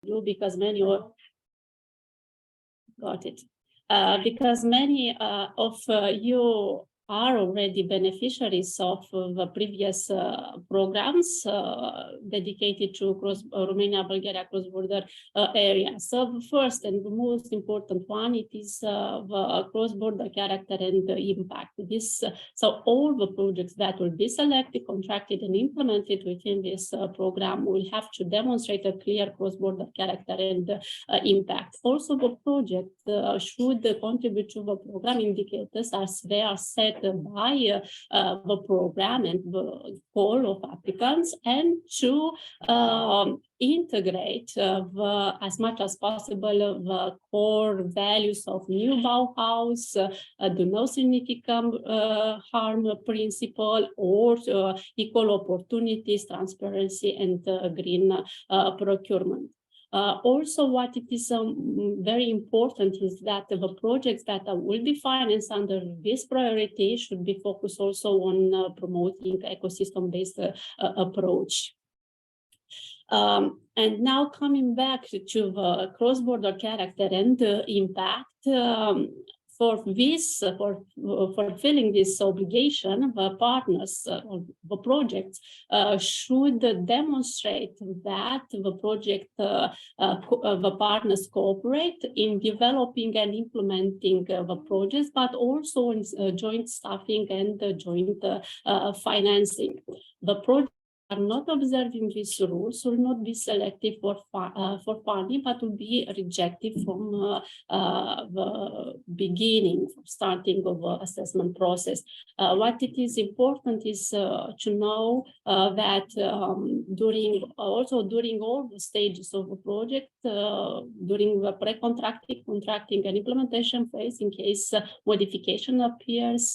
you because many of because many of you are already beneficiaries of the previous programs dedicated to Romania-Bulgaria cross-border area. So the first and the most important one, it is the cross-border character and the impact. So all the projects that will be selected, contracted and implemented within this program will have to demonstrate a clear cross-border character and impact. Also, the project should contribute to the program indicators as they are set by the program and the call of applicants, and to integrate as much as possible the core values of new Bauhaus, the no significant harm principle, or equal opportunities, transparency, and green procurement. Also, what it is very important is that the projects that will be financed under this priority should be focused also on promoting ecosystem-based approach. And now coming back to the cross-border character and impact, for fulfilling this obligation, the partners or the projects should demonstrate that the partners cooperate in developing and implementing the projects, but also in joint staffing and joint financing. The project are not observing these rules will not be selected for funding, but will be rejected from the beginning, starting of the assessment process. What it is important is to know that during all the stages of the project, during the pre-contracting, contracting, and implementation phase, in case modification appears,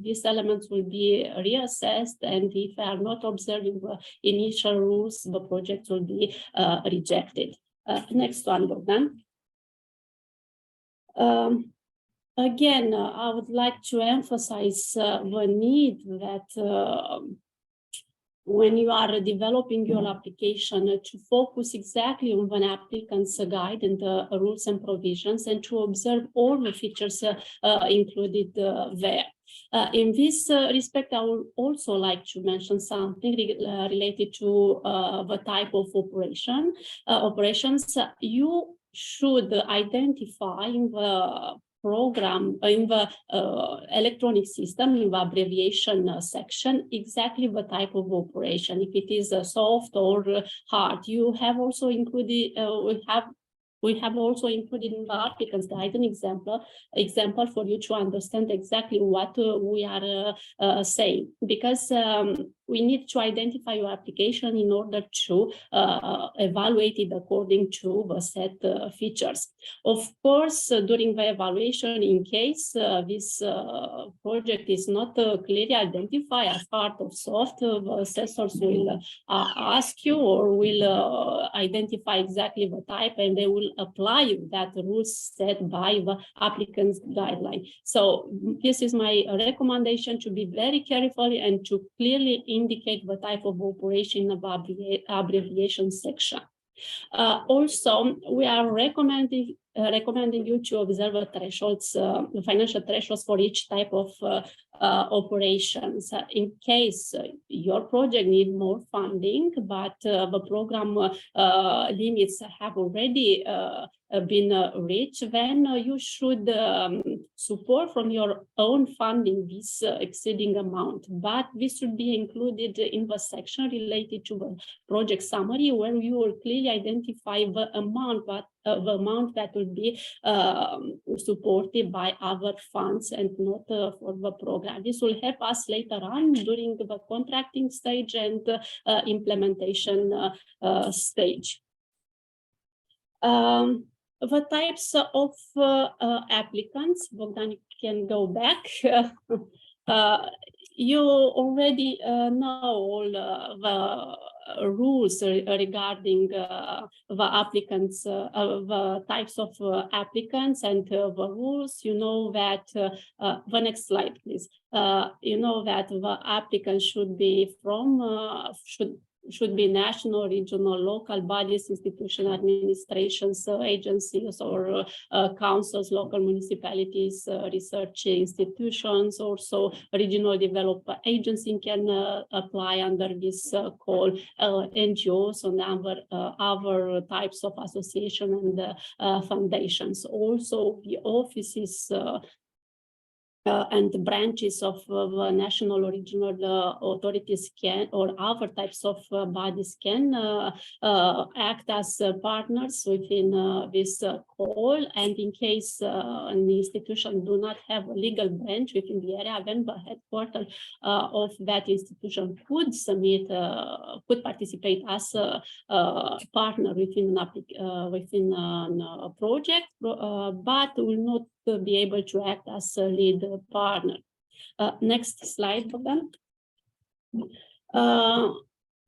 these elements will be reassessed, and if they are not observing the initial rules, the project will be rejected. Next one, Bogdan. Again, I would like to emphasize the need that when you are developing your application, to focus exactly on an applicant's guide and the rules and provisions, and to observe all the features included there. In this respect, I would also like to mention something related to the type of operations. You should identify in the program, in the electronic system, in the abbreviation section, exactly the type of operation, if it is soft or hard. You have also included, we have also included in the applicant's guide an example for you to understand exactly what we are saying, because we need to identify your application in order to evaluate it according to the set features. Of course, during the evaluation, in case this project is not clearly identified as part of soft, the assessors will ask you or will identify exactly the type, and they will apply that rules set by the applicant's guideline. So this is my recommendation, to be very careful and to clearly indicate the type of operation of abbreviation section. Also, we are recommending you to observe the thresholds, the financial thresholds for each type of operations. In case your project needs more funding, but the program limits have already been reached, then you should support from your own funding this exceeding amount. But this should be included in the section related to the project summary, where you will clearly identify the amount that will be supported by other funds and not for the program. This will help us later on during the contracting stage and implementation stage. The types of applicants, Bogdan, you can go back. You already know all the rules regarding the applicants, the types of applicants and the rules. You know that, the next slide, please. You know that the applicant should be from, should be national, regional, local bodies, institutional administrations, agencies, or councils, local municipalities, research institutions. Also, regional development agency can apply under this call, NGOs and other types of association and foundations. Also, the offices and the branches of national or regional authorities can, or other types of bodies can act as partners within this call. And in case an institution do not have a legal branch within the area, then the headquarters of that institution could submit, could participate as a partner within a project, but will not be able to act as a lead partner. Next slide, Bogdan. The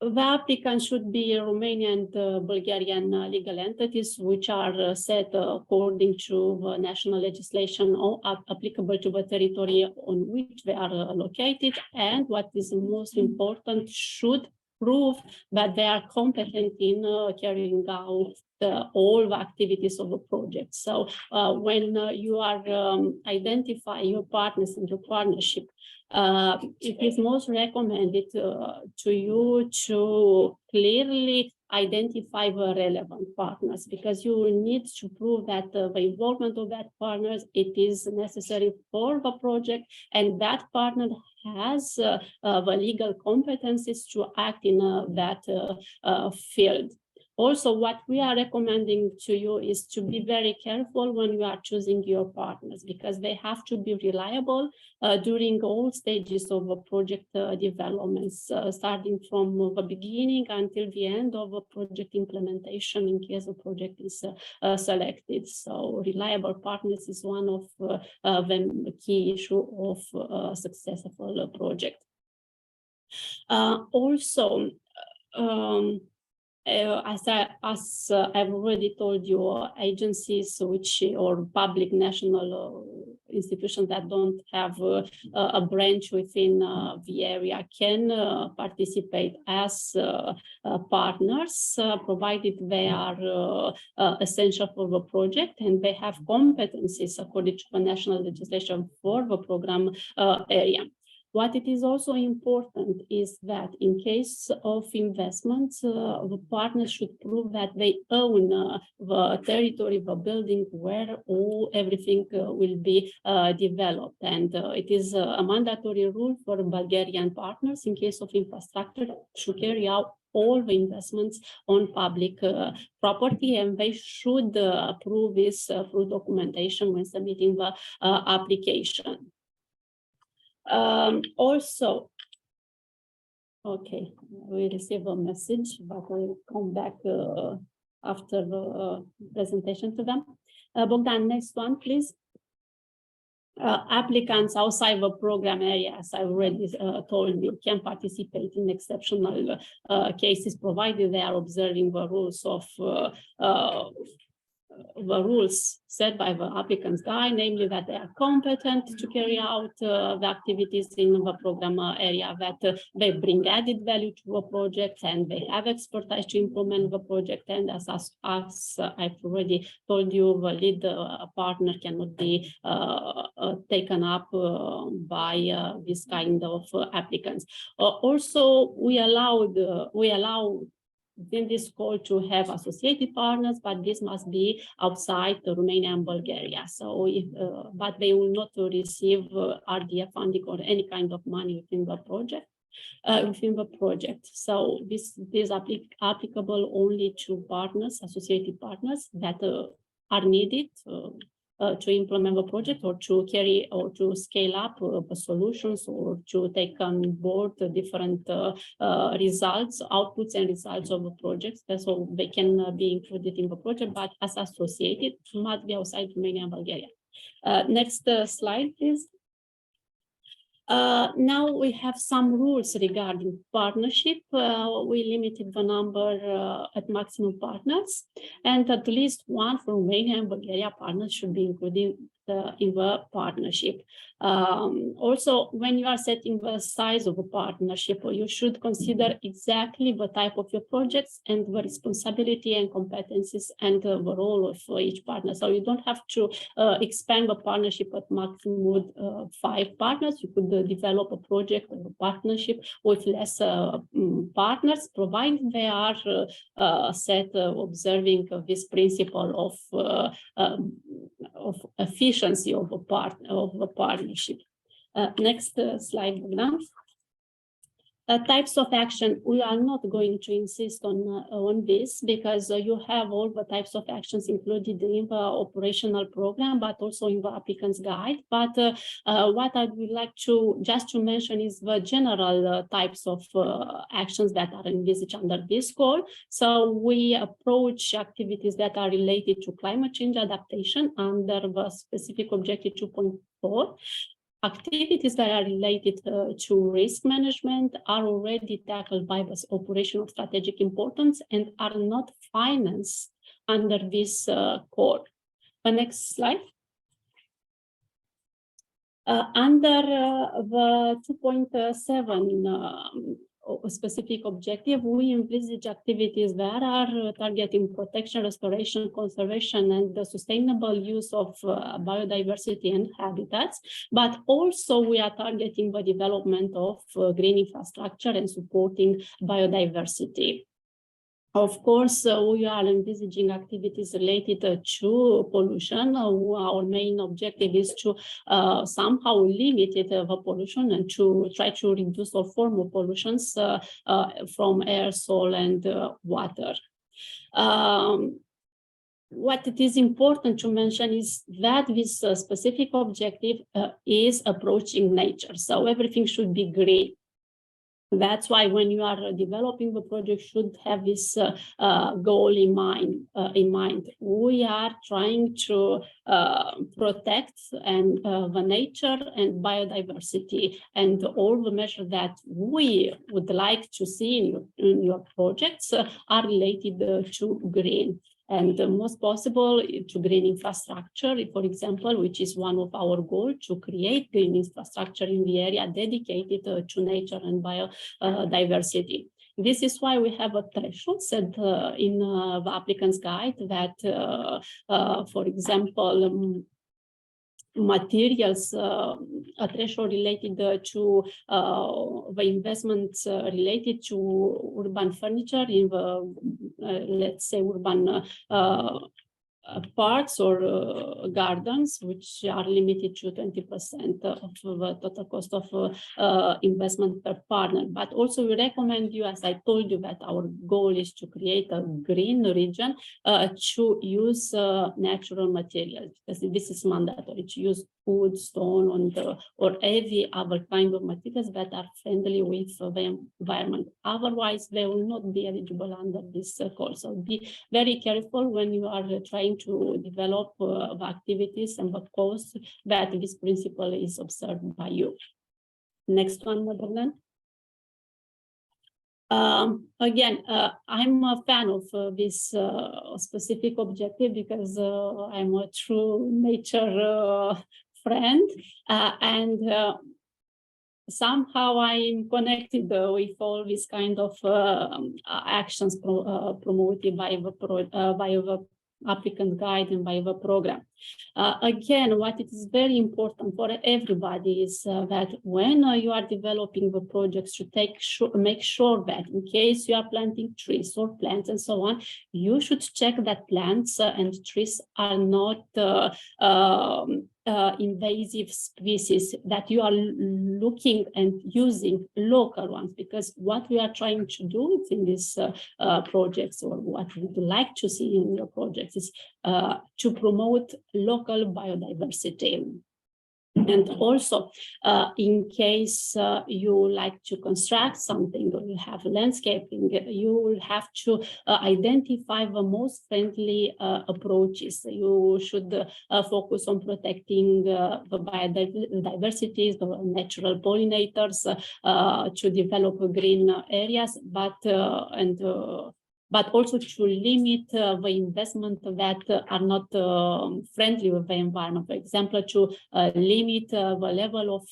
applicant should be Romanian and Bulgarian legal entities, which are set according to the national legislation applicable to the territory on which they are located. And what is most important, should prove that they are competent in carrying out all the activities of a project. So when you are identifying your partners in your partnership, it is most recommended to you to clearly identify the relevant partners, because you will need to prove that the involvement of that partners, it is necessary for the project, and that partner has the legal competencies to act in that field. Also, what we are recommending to you is to be very careful when you are choosing your partners, because they have to be reliable during all stages of a project developments, starting from the beginning until the end of a project implementation in case a project is selected. So reliable partners is one of the key issue of a successful project. Also, as I've already told you, agencies which or public national institutions that don't have a branch within the area can participate as partners, provided they are essential for the project and they have competencies according to the national legislation for the program area. What it is also important is that in case of investments, the partners should prove that they own the territory, the building where everything will be developed. And it is a mandatory rule for Bulgarian partners in case of infrastructure to carry out all the investments on public property, and they should prove this through documentation when submitting the application. Also, okay, we receive a message, but we'll come back after the presentation to them. Bogdan, next one, please. Applicants outside the program area, as I already told you, can participate in exceptional cases, provided they are observing the rules of the rules set by the applicant's guide, namely that they are competent to carry out the activities in the program area, that they bring added value to a project and they have expertise to implement the project. And as I've already told you, the lead partner cannot be taken up by this kind of applicants. Also, we allow in this call to have associated partners, but this must be outside Romania and Bulgaria. So, but they will not receive RDF funding or any kind of money within the project. So this is applicable only to partners, associated partners that are needed to implement the project or to carry or to scale up solutions or to take on board different results, outputs and results of the projects. So they can be included in the project, but as associated, must be outside Romania and Bulgaria. Next slide, please. Now we have some rules regarding partnership. We limited the number at maximum partners, and at least one from Romania and Bulgaria partners should be included in the partnership. Also, when you are setting the size of a partnership, you should consider exactly the type of your projects and the responsibility and competencies and the role of each partner. So you don't have to expand the partnership at maximum with 5 partners. You could develop a project or a partnership with less partners, provided they are observing this principle of efficiency of a partnership. Next slide, Bogdan. Types of action, we are not going to insist on this because you have all the types of actions included in the operational program, but also in the applicant's guide. But what I would like to mention is the general types of actions that are envisaged under this call. So we approach activities that are related to climate change adaptation under the specific objective 2.4. Activities that are related to risk management are already tackled by the operation of strategic importance and are not financed under this core. The next slide. Under the 2.7 specific objective, we envisage activities that are targeting protection, restoration, conservation, and the sustainable use of biodiversity and habitats. But also we are targeting the development of green infrastructure and supporting biodiversity. Of course, we are envisaging activities related to pollution. Our main objective is to somehow limit the pollution and to try to reduce all form of pollutions from air, soil, and water. What it is important to mention is that this specific objective is approaching nature. So everything should be green. That's why when you are developing the project, should have this goal in mind. We are trying to protect the nature and biodiversity, and all the measures that we would like to see in your projects are related to green. And most possible to green infrastructure, for example, which is one of our goals, to create green infrastructure in the area dedicated to nature and biodiversity. This is why we have a threshold set in the applicant's guide that, for example, materials, a threshold related to the investments related to urban furniture in the, let's say, urban parks or gardens, which are limited to 20% of the total cost of investment per partner. But also we recommend you, as I told you, that our goal is to create a green region, to use natural materials, because this is mandatory, to use wood, stone, or every other kind of materials that are friendly with the environment. Otherwise, they will not be eligible under this call. So be very careful when you are trying to develop the activities and the costs that this principle is observed by you. Next one, Bogdan. Again, I'm a fan of this specific objective because I'm a true nature friend, and somehow I'm connected with all these kind of actions promoted by the applicant guide and by the program. Again, what it is very important for everybody is that when you are developing the projects, to make sure that in case you are planting trees or plants and so on, you should check that plants and trees are not invasive species, that you are looking and using local ones, because what we are trying to do in these projects, or what we would like to see in your projects, is to promote local biodiversity. And also, in case you like to construct something or you have landscaping, you will have to identify the most friendly approaches. You should focus on protecting the biodiversity, the natural pollinators, to develop green areas, but but also to limit the investment that are not friendly with the environment. For example, to limit the level of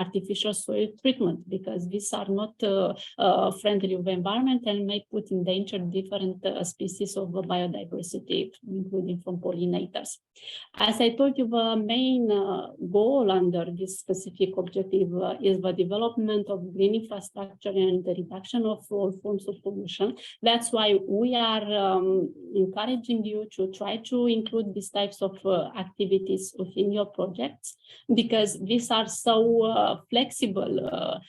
artificial soil treatment, because these are not friendly with the environment and may put in danger different species of biodiversity, including from pollinators. As I told you, the main goal under this specific objective is the development of green infrastructure and the reduction of all forms of pollution. That's why we are encouraging you to try to include these types of activities within your projects, because these are so flexible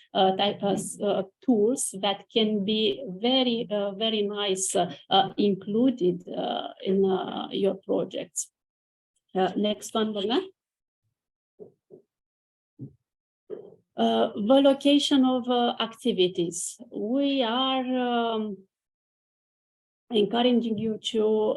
tools that can be very, very nice included in your projects. Next one, Bogdan. The location of activities. We are encouraging you to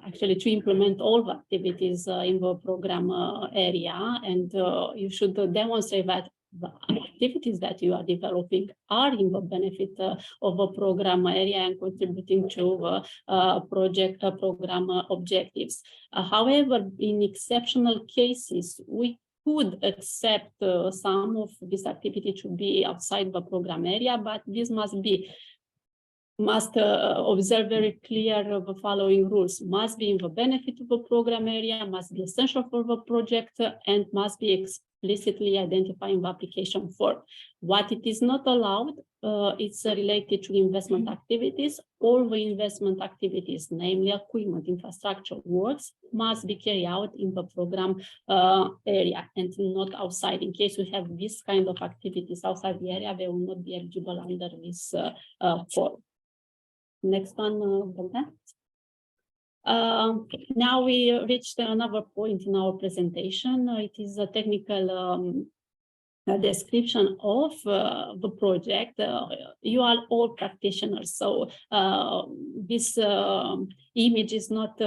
actually to implement all the activities in the program area, and you should demonstrate that the activities that you are developing are in the benefit of a program area and contributing to the program objectives. However, in exceptional cases, we could accept some of this activity to be outside the program area, but this must observe very clear the following rules: must be in the benefit of the program area, must be essential for the project, and must be explicitly identifying the application form. What it is not allowed, it's related to investment activities. All the investment activities, namely equipment, infrastructure works, must be carried out in the program area and not outside. In case we have this kind of activities outside the area, they will not be eligible under this form. Next one, Bogdan. Now we reached another point in our presentation. It is a technical description of the project. You are all practitioners, so this image is not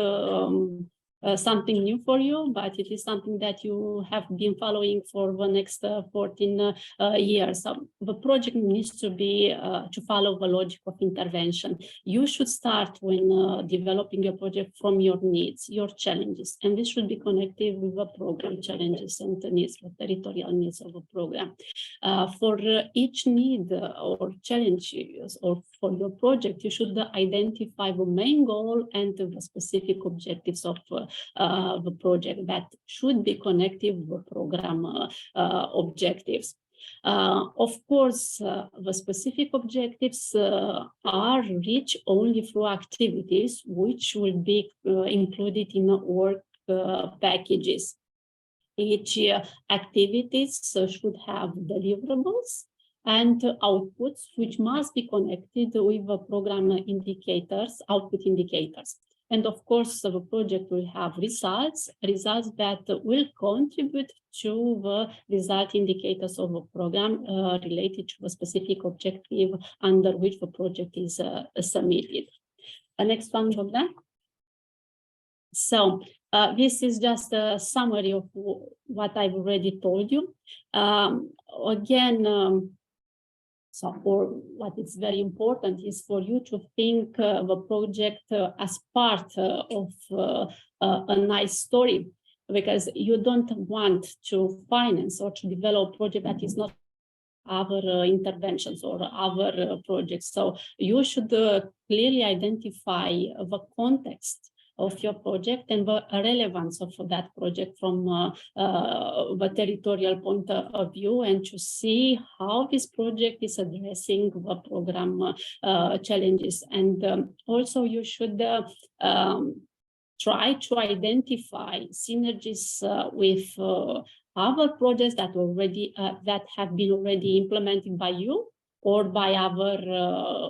something new for you, but it is something that you have been following for the next 14 years. So the project needs to be to follow the logic of intervention. You should start when developing your project from your needs, your challenges, and this should be connected with the program challenges and the needs, the territorial needs of the program. For each need or challenge or for your project, you should identify the main goal and the specific objectives of the project that should be connected with the program objectives. Of course, the specific objectives are reached only through activities which will be included in work packages. Each activities should have deliverables and outputs which must be connected with the program indicators, output indicators. And of course, the project will have results that will contribute to the result indicators of the program related to a specific objective under which the project is submitted. Next one, Bogdan. So this is just a summary of what I've already told you. So for what is very important is for you to think the project as part of a nice story, because you don't want to finance or to develop a project that is not other interventions or other projects. So you should clearly identify the context of your project and the relevance of that project from the territorial point of view, and to see how this project is addressing the program challenges. And also you should try to identify synergies with other projects that have been already implemented by you or by other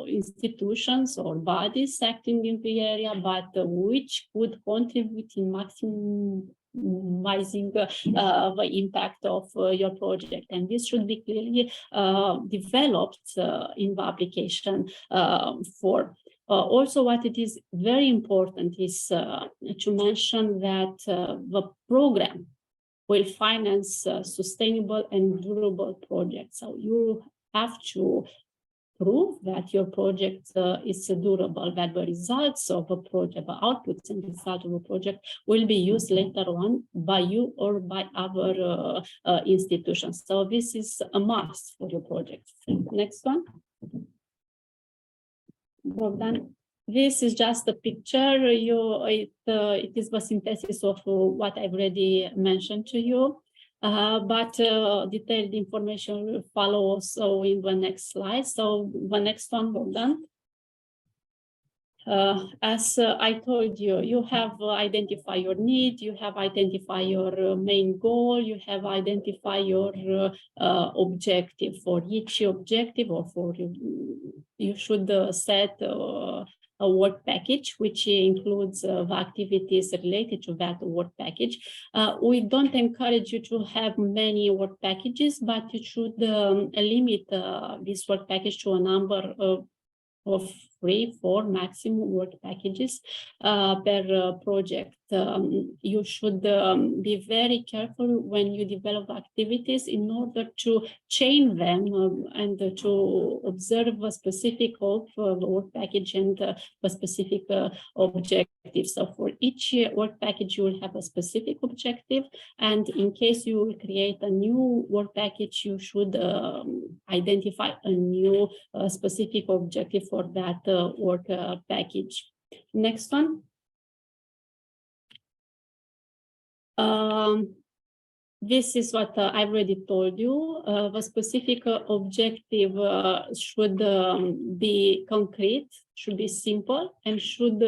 institutions or bodies acting in the area, but which could contribute in maximizing the impact of your project. And this should be clearly developed in the application form. Also, what it is very important is to mention that the program will finance sustainable and durable projects. So you have to prove that your project is durable, that the results of a project, the outputs and results of a project will be used later on by you or by other institutions. So this is a must for your project. Next one. Bogdan. This is just a picture. It is the synthesis of what I've already mentioned to you. But detailed information will follow also in the next slide. So the next one, Bogdan. As I told you, you have identified your need, you have identified your main goal, you have identified your objective. For each objective, or for you should set a work package, which includes the activities related to that work package. We don't encourage you to have many work packages, but you should limit this work package to a number of 3-4 maximum work packages per project. You should be very careful when you develop activities in order to chain them and to observe a specific of the work package and a specific objective. So for each work package, you will have a specific objective. And in case you will create a new work package, you should identify a new specific objective for that work package. Next one. This is what I've already told you. The specific objective should be concrete, should be simple, and should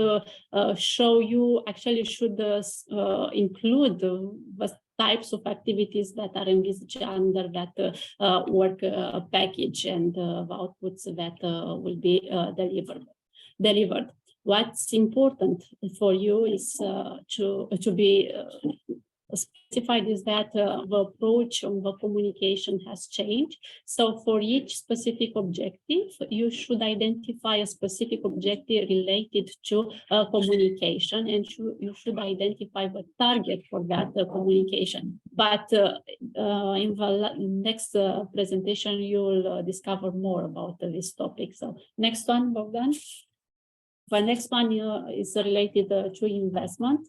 show you, actually should include the types of activities that are envisaged under that work package and the outputs that will be delivered. What's important for you is to be specified is that the approach on the communication has changed. So for each specific objective, you should identify a specific objective related to communication, and you should identify the target for that communication. But in the next presentation, you will discover more about this topic. So next one, Bogdan. The next one is related to investment.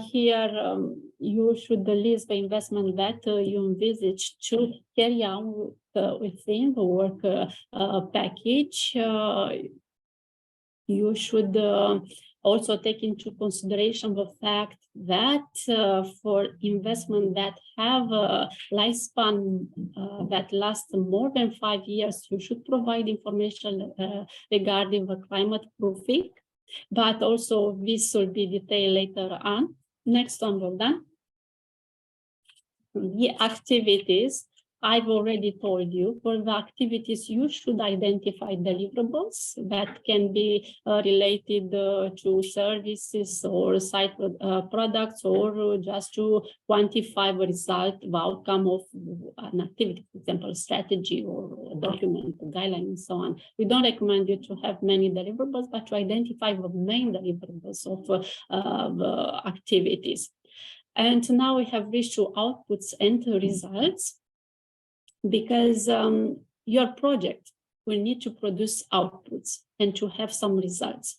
Here, you should list the investment that you envisage to carry out within the work package. You should also take into consideration the fact that for investment that have a lifespan that lasts more than 5 years, you should provide information regarding the climate proofing, but also this will be detailed later on. Next one, Bogdan. The activities. I've already told you, for the activities, you should identify deliverables that can be related to services or site products, or just to quantify the result, the outcome of an activity, for example, strategy or document, guideline, and so on. We don't recommend you to have many deliverables, but to identify the main deliverables of the activities. And now we have reached to outputs and results. Because your project will need to produce outputs and to have some results.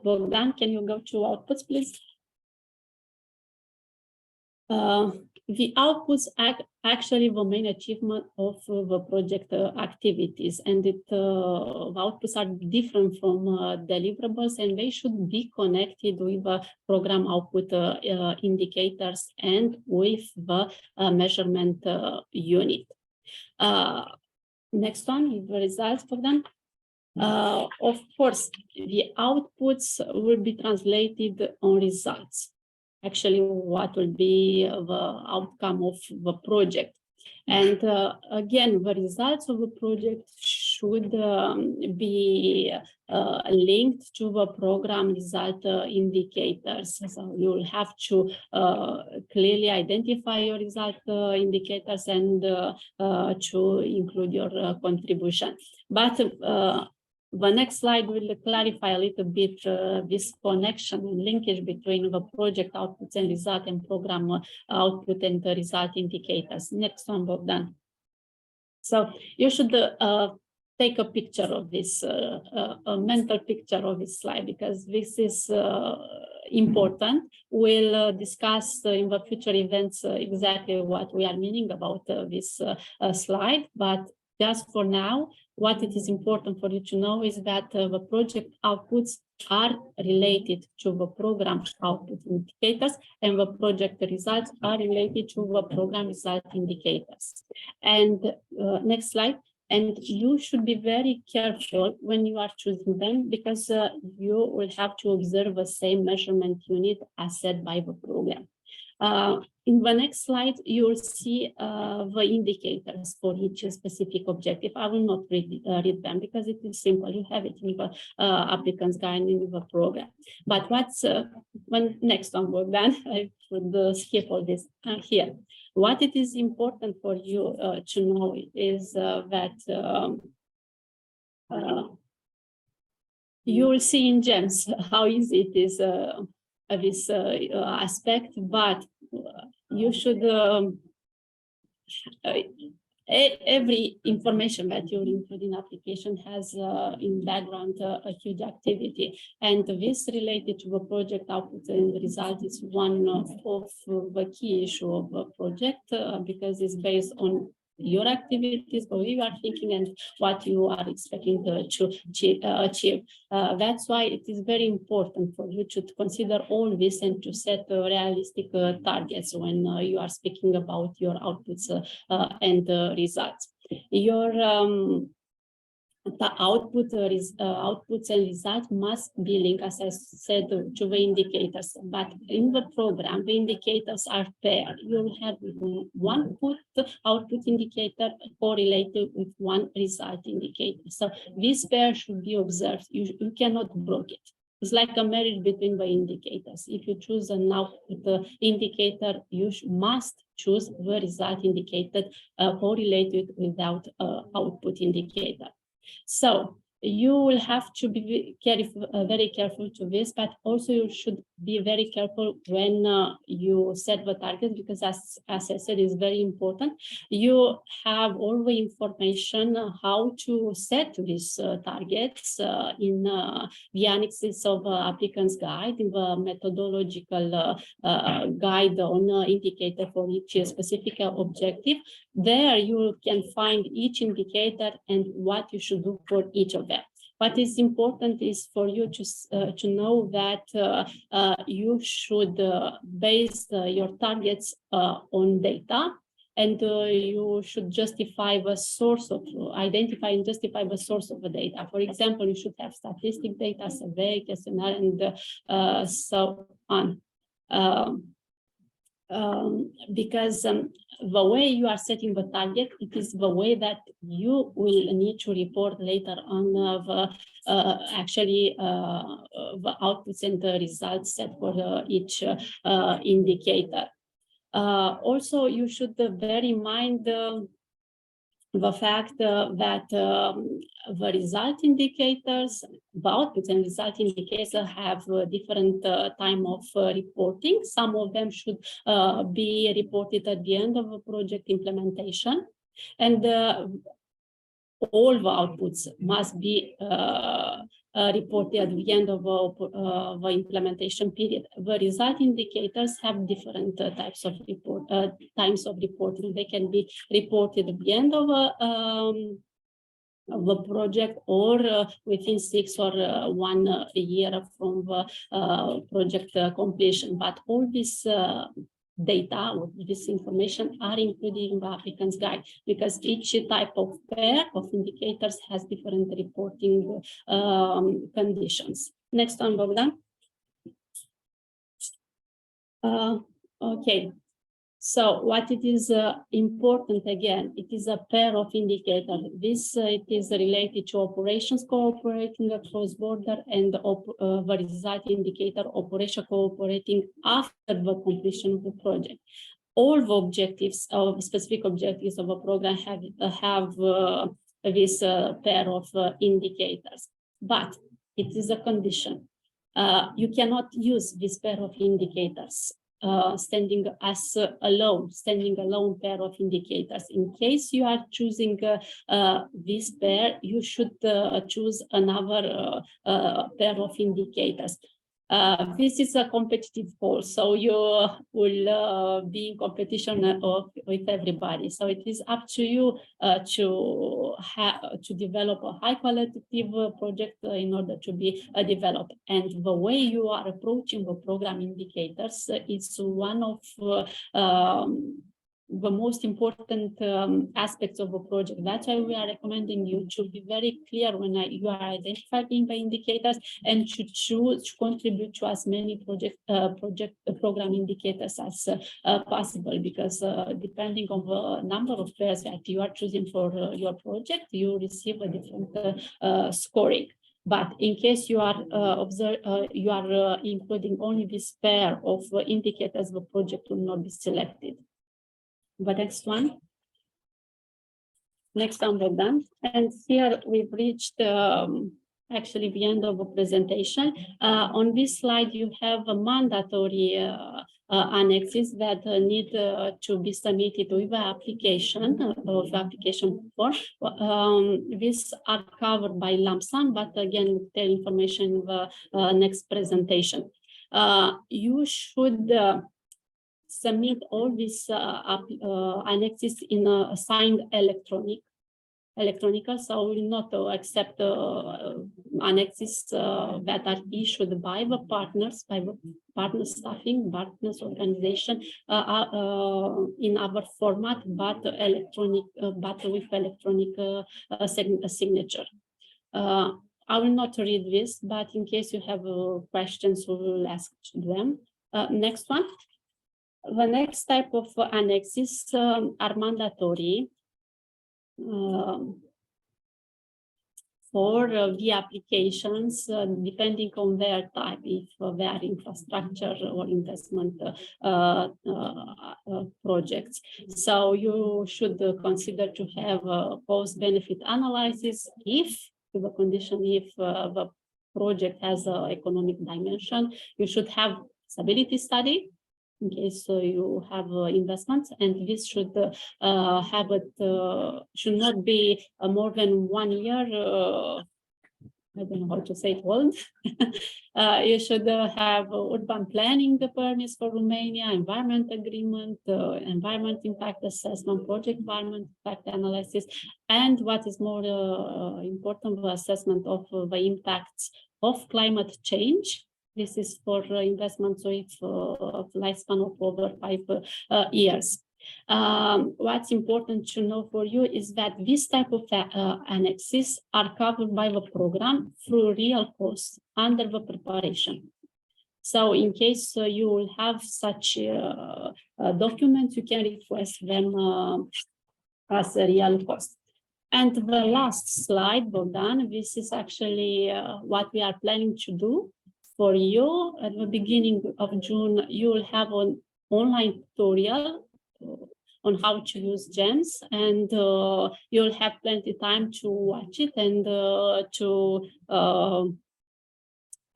Bogdan, can you go to outputs, please? The outputs are actually the main achievement of the project activities, and the outputs are different from deliverables, and they should be connected with the program output indicators and with the measurement unit. Next one is the results for them. Of course, the outputs will be translated on results. Actually, what will be the outcome of the project. And again, the results of the project should be linked to the program result indicators. So you will have to clearly identify your result indicators and to include your contribution. But the next slide will clarify a little bit this connection and linkage between the project outputs and result and program output and the result indicators. Next one, Bogdan. So you should take a picture of this, a mental picture of this slide, because this is important. We'll discuss in the future events exactly what we are meaning about this slide, but just for now, what it is important for you to know is that the project outputs are related to the program output indicators, and the project results are related to the program result indicators. And next slide. And you should be very careful when you are choosing them, because you will have to observe the same measurement unit as set by the program. In the next slide, you will see the indicators for each specific objective. I will not read them because it is simple. You have it in the applicant's guide in the program. But what's when next on work then I should skip all this here. What it is important for you to know is that you will see in GEMS how easy it is this aspect, but you should every information that you include in application has in background a huge activity, and this related to the project output and the result is one of the key issue of the project because it's based on your activities, what you are thinking, and what you are expecting to achieve. That's why it is very important for you to consider all this and to set realistic targets when you are speaking about your outputs and results. Your the outputs and results must be linked, as I said, to the indicators. But in the program, the indicators are paired. You'll have one output indicator correlated with one result indicator. So this pair should be observed. You cannot break it. It's like a marriage between the indicators. If you choose an output indicator, you must choose the result indicator correlated without output indicator. So you will have to be very careful to this, but also you should be very careful when you set the target, because as I said, it's very important. You have all the information how to set these targets in the annexes of applicant's guide, in the methodological guide on indicator for each specific objective. There you can find each indicator and what you should do for each of them. What is important is for you to know that you should base your targets on data, and you should justify the source of, identify and justify the source of the data. For example, you should have statistic data, survey, questionnaire, and so on. Because the way you are setting the target, it is the way that you will need to report later on actually the outputs and the results set for each indicator. Also, you should bear in mind the fact that the result indicators, the outputs and result indicators have different time of reporting. Some of them should be reported at the end of a project implementation, and all the outputs must be reported at the end of the implementation period. The result indicators have different types of times of reporting. They can be reported at the end of the project, or within 6 or 1 year from the project completion. But all this data or this information are included in the applicant's guide, because each type of pair of indicators has different reporting conditions. Next one, Bogdan. Okay. So what it is important, again, it is a pair of indicators. This it is related to operations cooperating across border, and the result indicator operation cooperating after the completion of the project. All the objectives of specific objectives of a program have this pair of indicators, but it is a condition. You cannot use this pair of indicators standing alone pair of indicators. In case you are choosing this pair, you should choose another pair of indicators. This is a competitive poll, so you will be in competition with everybody. So it is up to you to develop a high qualitative project in order to be developed. And the way you are approaching the program indicators is one of the most important aspects of a project. That's why we are recommending you to be very clear when you are identifying the indicators, and to choose to contribute to as many program indicators as possible, because depending on the number of pairs that you are choosing for your project, you receive a different scoring. But in case you are including only this pair of indicators, the project will not be selected. The next one. Next one, we're done. And here we've reached actually the end of the presentation. On this slide, you have a mandatory annexes that need to be submitted with the application of application form. These are covered by lump sum, but again, we'll tell information in the next presentation. You should submit all these annexes in a signed electronical, so we will not accept annexes that are issued by the partners, staffing, partners organization in our format, but electronic, but with electronic signature. I will not read this, but in case you have questions, we will ask them. Next one. The next type of annexes are mandatory for the applications, depending on their type, if they are infrastructure or investment projects. So you should consider to have a cost-benefit analysis if the condition, if the project has an economic dimension. You should have stability study in case you have investments, and this should have it should not be more than 1 year. I don't know how to say it old. You should have urban planning permits for Romania, environment agreement, environment impact assessment, project environment impact analysis, and what is more important, the assessment of the impacts of climate change. This is for investments with lifespan of over 5 years. What's important to know for you is that this type of annexes are covered by the program through real costs under the preparation. So in case you will have such documents, you can request them as a real cost. And the last slide, Bogdan, this is actually what we are planning to do for you. At the beginning of June, you will have an online tutorial on how to use GEMS, and you'll have plenty of time to watch it and to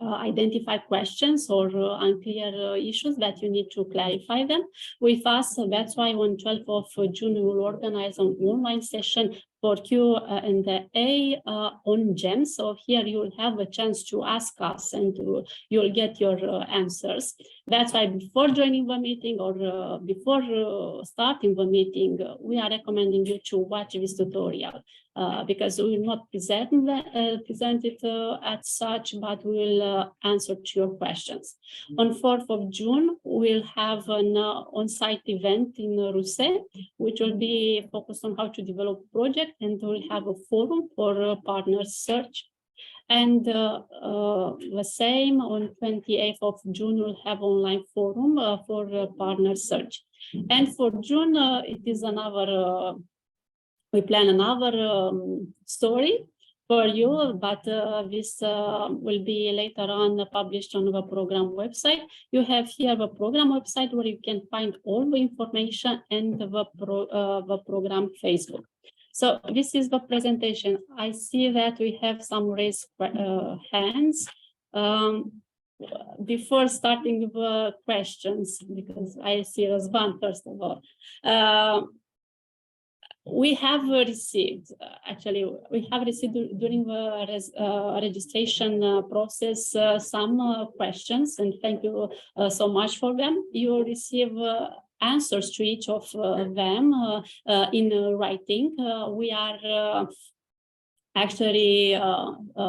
identify questions or unclear issues that you need to clarify them with us. That's why on 12th of June, we will organize an online session for Q&A on GEMS. So here you will have a chance to ask us, and you'll get your answers. That's why before joining the meeting or before starting the meeting, we are recommending you to watch this tutorial because we will not present it as such, but we will answer to your questions. On 4th of June, we'll have an on-site event in Ruse, which will be focused on how to develop projects, and we'll have a forum for partner search. And the same on 28th of June, we'll have online forum for partner search. And for June, it is another, we plan another story for you, but this will be later on published on the program website. You have here the program website where you can find all the information, and the program Facebook. So this is the presentation. I see that we have some raised hands. before starting the questions, because I see Răzvan first of all, we have received, actually, we have received during the registration process some questions, and thank you so much for them. You will receive answers to each of them in writing. We are actually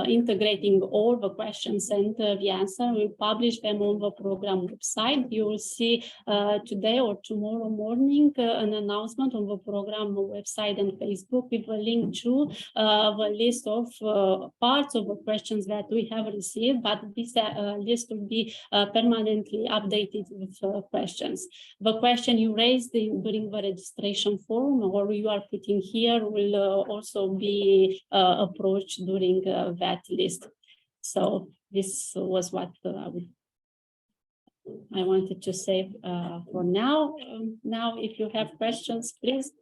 integrating all the questions and the answer. We publish them on the program website. You will see today or tomorrow morning an announcement on the program website and Facebook with a link to the list of parts of the questions that we have received, but this list will be permanently updated with questions. The question you raised during the registration form or you are putting here will also be approach during that list. So this was what I wanted to say for now. Now, if you have questions, please.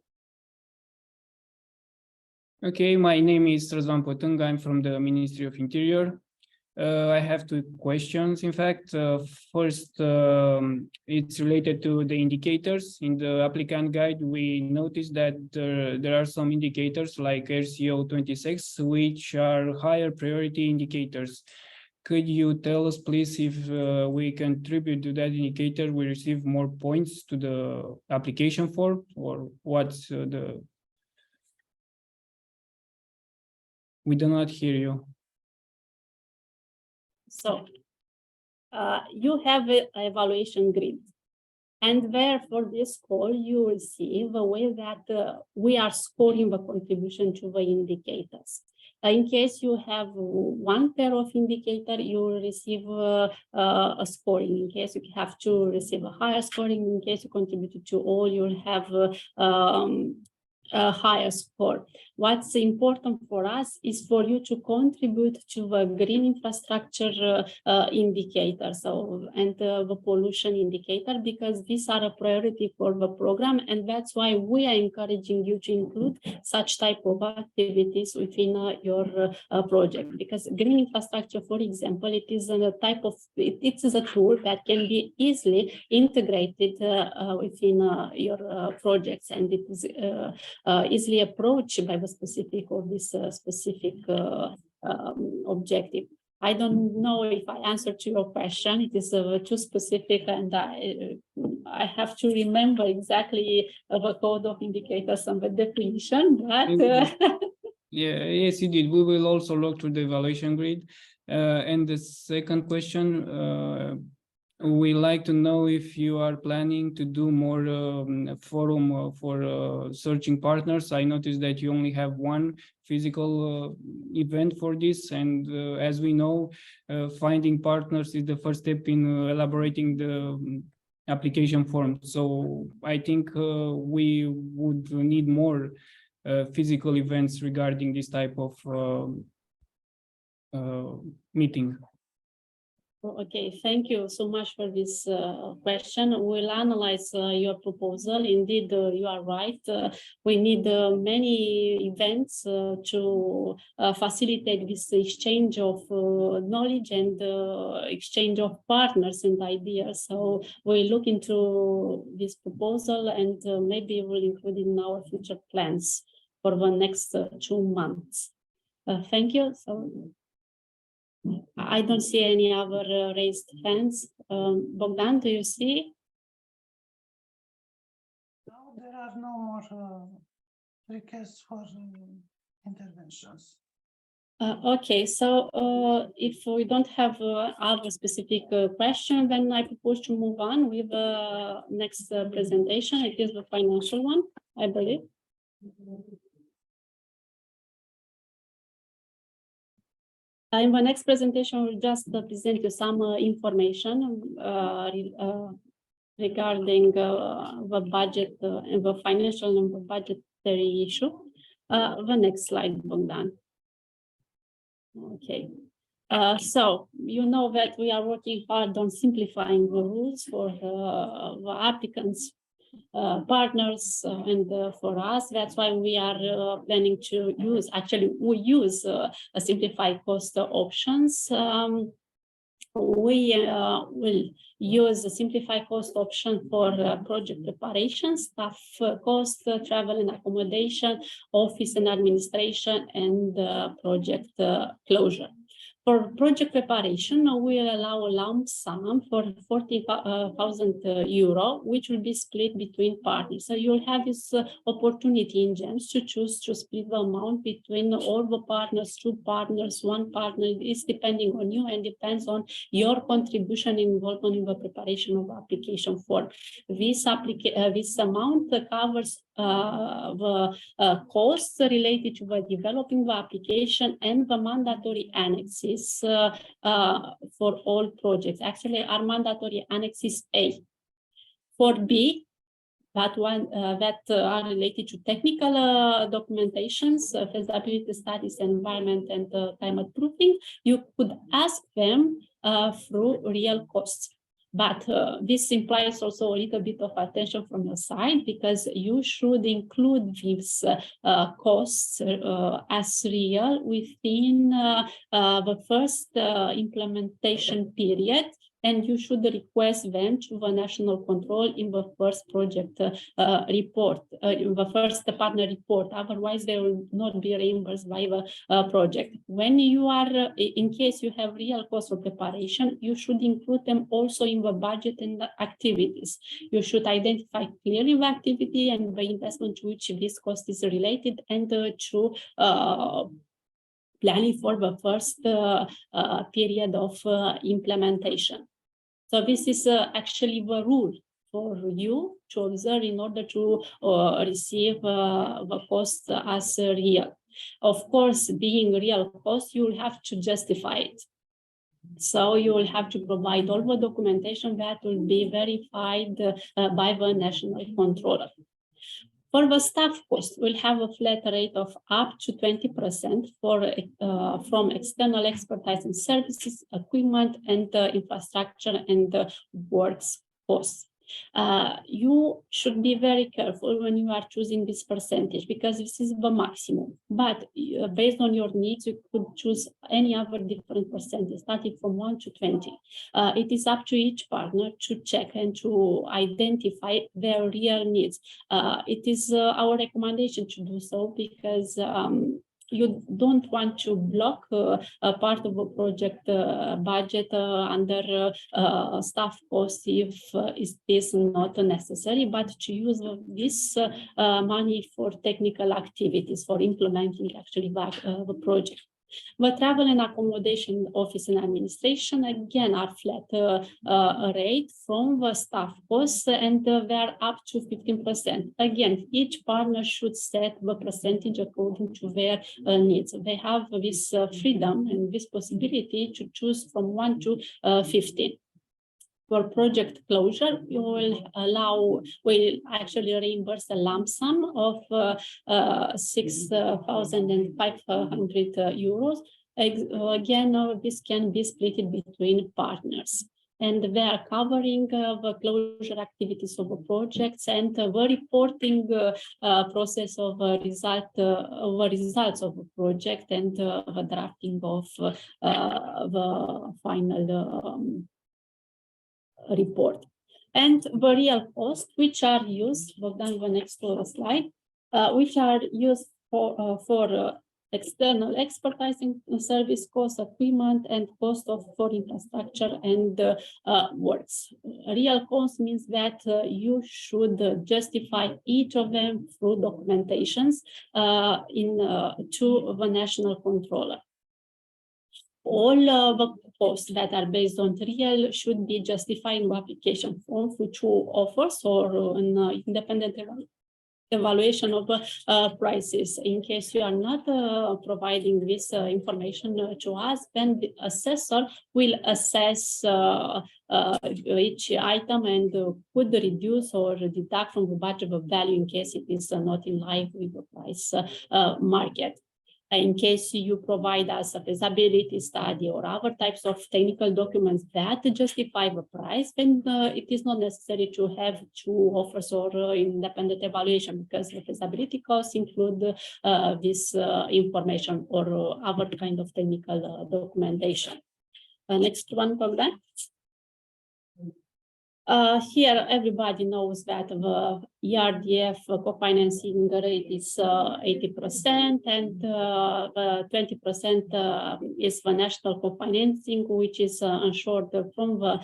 Okay, my name is Răzvan Pătâng. I'm from the Ministry of Interior. I have two questions, in fact. First, it's related to the indicators. In the applicant guide, we noticed that there are some indicators like RCO 26, which are higher priority indicators. Could you tell us, please, if we contribute to that indicator, we receive more points to the application form, or what's the... We do not hear you. So you have an evaluation grid, and there for this call, you will see the way that we are scoring the contribution to the indicators. In case you have one pair of indicator, you will receive a scoring. In case you have to receive a higher scoring, in case you contributed to all, you'll have a higher score. What's important for us is for you to contribute to the green infrastructure indicator, and the pollution indicator, because these are a priority for the program, and that's why we are encouraging you to include such type of activities within your project. Because green infrastructure, for example, it is a type of, it is a tool that can be easily integrated within your projects, and it is easily approached by the specific or this specific objective. I don't know if I answered to your question. It is too specific, and I have to remember exactly the code of indicators and the definition, but yeah, yes, you did. We will also look through the evaluation grid. And the second question, we like to know if you are planning to do more forum for searching partners. I noticed that you only have one physical event for this, and as we know, finding partners is the first step in elaborating the application form. So I think we would need more physical events regarding this type of meeting. Okay, thank you so much for this question. We'll analyze your proposal. Indeed, you are right. We need many events to facilitate this exchange of knowledge and exchange of partners and ideas. So we look into this proposal, and maybe we'll include it in our future plans for the next 2 months. Thank you. So I don't see any other raised hands. Bogdan, do you see? No, there are no more requests for interventions. Okay, so if we don't have other specific question, then I propose to move on with the next presentation. It is the financial one, I believe. In the next presentation, we'll just present you some information regarding the budget and the financial and the budgetary issue. The next slide, Bogdan. Okay. So you know that we are working hard on simplifying the rules for the applicants, partners, and for us. That's why we are planning to use, actually we use simplified cost options. We will use the simplified cost option for project preparation, staff cost, travel and accommodation, office and administration, and project closure. For project preparation, we will allow a lump sum for 40,000 euro, which will be split between partners. So you'll have this opportunity in GEMS to choose to split the amount between all the partners, 2 partners, 1 partner. It's depending on you and depends on your contribution involvement in the preparation of the application form. This amount covers the costs related to the developing the application and the mandatory annexes for all projects. Actually, our mandatory annex is A. For B, that are related to technical documentations, feasibility studies, environment, and climate proofing, you could ask them through real costs. But this implies also a little bit of attention from your side, because you should include these costs as real within the first implementation period, and you should request them to the national control in the first project report, in the first partner report. Otherwise, they will not be reimbursed by the project. When you are, in case you have real cost for preparation, you should include them also in the budget and the activities. You should identify clearly the activity and the investment to which this cost is related, and to planning for the first period of implementation. So this is actually the rule for you to observe in order to receive the cost as real. Of course, being real cost, you will have to justify it. So you will have to provide all the documentation that will be verified by the national controller. For the staff cost, we'll have a flat rate of up to 20% from external expertise and services, equipment, and infrastructure and works costs. You should be very careful when you are choosing this percentage, because this is the maximum. But based on your needs, you could choose any other different percentage, starting from 1 to 20. It is up to each partner to check and to identify their real needs. It is our recommendation to do so, because you don't want to block a part of a project budget under staff costs if it is not necessary, but to use this money for technical activities, for implementing actually the project. The travel and accommodation, office and administration, again, are flat rate from the staff costs, and they're up to 15%. Again, each partner should set the percentage according to their needs. They have this freedom and this possibility to choose from 1 to 15. For project closure, you will actually reimburse a lump sum of 6,500 euros. Again, this can be split between partners. And they are covering the closure activities of the projects and the reporting process of results of the project, and the drafting of the final report. And the real costs, which are used, Bogdan, the next slide, which are used for external expertise and service costs, equipment, and cost for infrastructure and works. Real cost means that you should justify each of them through documentations to the national controller. All the costs that are based on real should be justified in the application form through 2 offers or an independent evaluation of prices. In case you are not providing this information to us, then the assessor will assess each item and could reduce or deduct from the budget of value in case it is not in line with the price market. In case you provide us a feasibility study or other types of technical documents that justify the price, then it is not necessary to have 2 offers or independent evaluation, because the feasibility costs include this information or other kind of technical documentation. Next one, Bogdan. Here, everybody knows that the ERDF co-financing rate is 80%, and 20% is the national co-financing, which is ensured from the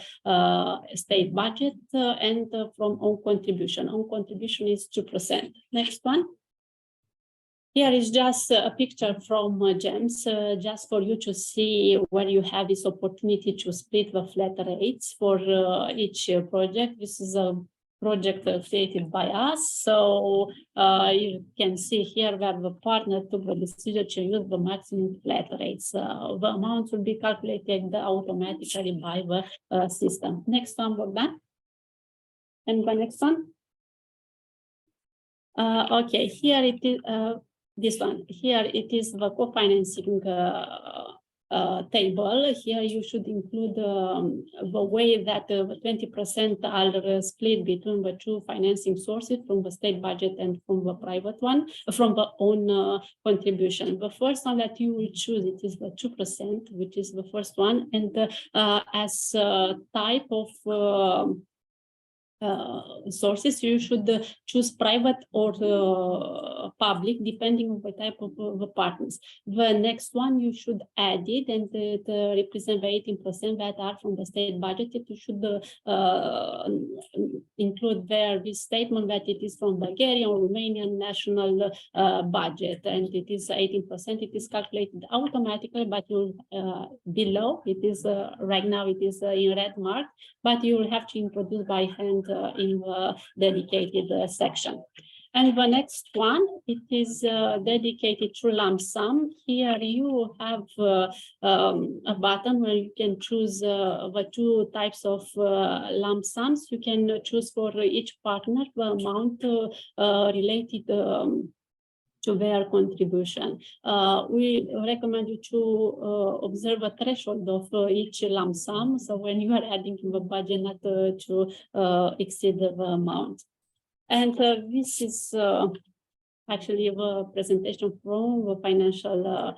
state budget and from own contribution. Own contribution is 2%. Next one. Here is just a picture from GEMS, just for you to see where you have this opportunity to split the flat rates for each project. This is a project created by us. So you can see here where the partner took the decision to use the maximum flat rates. The amounts will be calculated automatically by the system. Next one, Bogdan. And the next one. Okay, here it is. This one here, it is the co-financing table. Here you should include the way that 20% are split between the two financing sources, from the state budget and from the private one, from the own contribution. The first one that you will choose, it is the 2%, which is the first one, and as type of sources, you should choose private or public, depending on the type of the partners. The next one, you should add it, and it represent the 18% that are from the state budget. You should include there this statement that it is from Bulgarian or Romanian national budget, and it is 18%. It is calculated automatically, but you below it is right now it is in red mark, but you will have to introduce by hand in the dedicated section. And the next one, it is dedicated to lump sum. Here you have a button where you can choose the two types of lump sums. You can choose for each partner the amount related to their contribution. We recommend you to observe a threshold of each lump sum. So when you are adding in the budget, not to exceed the amount. And this is actually the presentation from the financial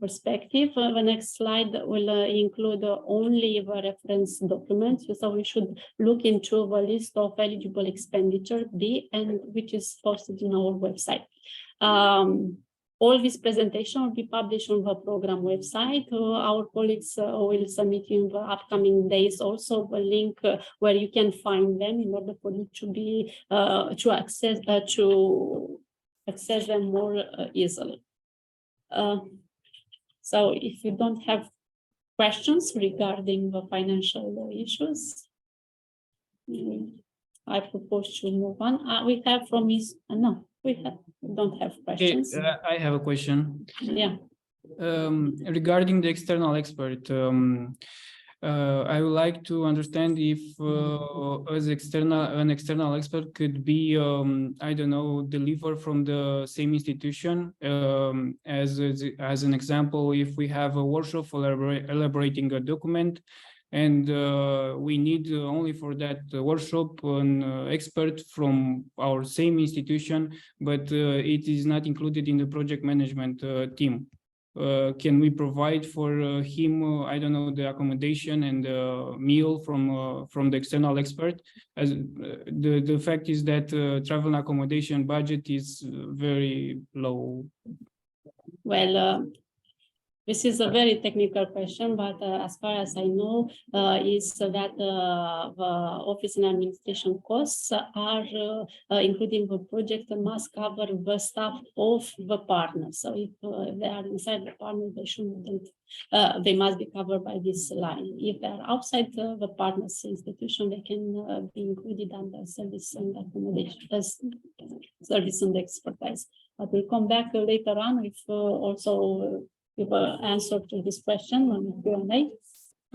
perspective. The next slide will include only the reference documents. So we should look into the list of eligible expenditure B, and which is posted on our website. All this presentation will be published on the program website. Our colleagues will submit in the upcoming days also a link where you can find them in order for you to be to access them more easily. So if you don't have questions regarding the financial issues, I propose to move on. We have from Ms. No. We don't have questions. Okay, I have a question. Yeah. Regarding the external expert, I would like to understand if as an external expert could be, I don't know, delivered from the same institution. As an example, if we have a workshop for elaborating a document, and we need only for that workshop an expert from our same institution, but it is not included in the project management team. Can we provide for him, I don't know, the accommodation and meal from the external expert? As the fact is that travel and accommodation budget is very low. Well, this is a very technical question, but as far as I know, is that the office and administration costs are including the project must cover the staff of the partner. So if they are inside the partner, they shouldn't. They must be covered by this line. If they are outside the partner's institution, they can be included under service and accommodation, service and expertise. But we'll come back later on with also give an answer to this question on the Q&A.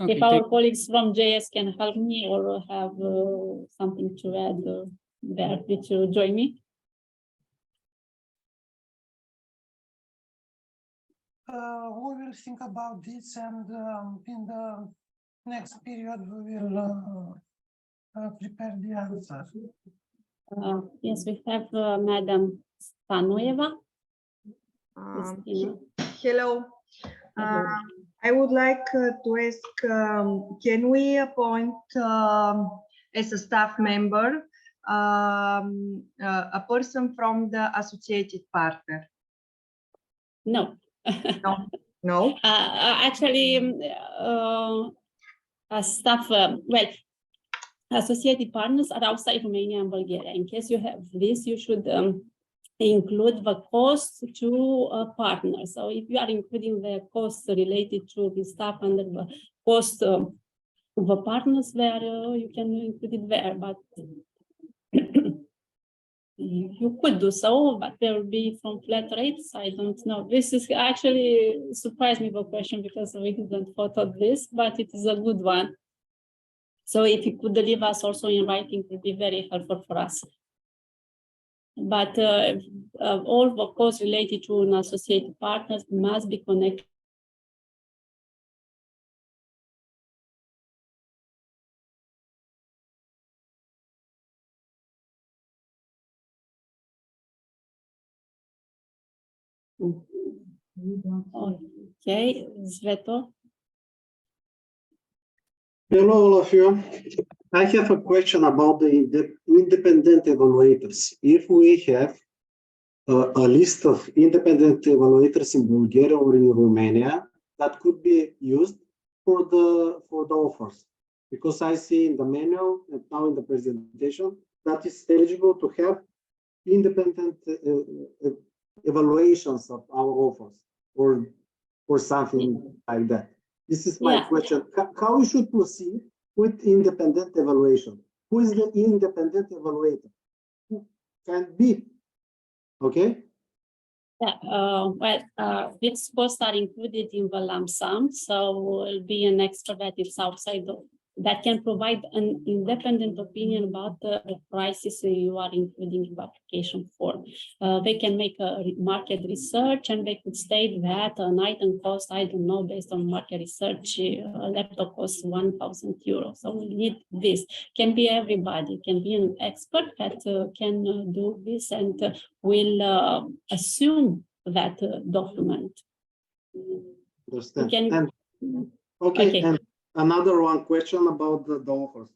Okay, if our colleagues from JS can help me or have something to add, they're happy to join me. We will think about this, and in the next period we will prepare the answer. Yes, we have Madam Stanoeva. Hello. I would like to ask, can we appoint as a staff member a person from the associated partner? No. No. No? Actually, staff, well, associated partners are outside Romania and Bulgaria. In case you have this, you should include the cost to a partner. So if you are including the cost related to the staff under the cost of the partners there, you can include it there, but you could do so, but there will be from flat rates. I don't know. This is actually surprised me, the question, because we didn't thought of this, but it is a good one. So if you could leave us also in writing, it would be very helpful for us. But all the costs related to an associated partners must be connected. Okay, Sveto. Hello, all of you. I have a question about the independent evaluators. If we have a list of independent evaluators in Bulgaria or in Romania that could be used for the offers, because I see in the manual and now in the presentation that is eligible to have independent evaluations of our offers or something like that. This is my question. How we should proceed with independent evaluation? Who is the independent evaluator? Who can be? Okay. Yeah, these costs are included in the lump sum, so will be an extra that is outside of that can provide an independent opinion about the prices you are including in the application form. They can make a market research and they could state that an item cost, I don't know, based on market research, a laptop costs 1,000 euros. So we need this. Can be everybody, can be an expert that can do this and will assume that document. Understand. Okay. And another one question about the offers.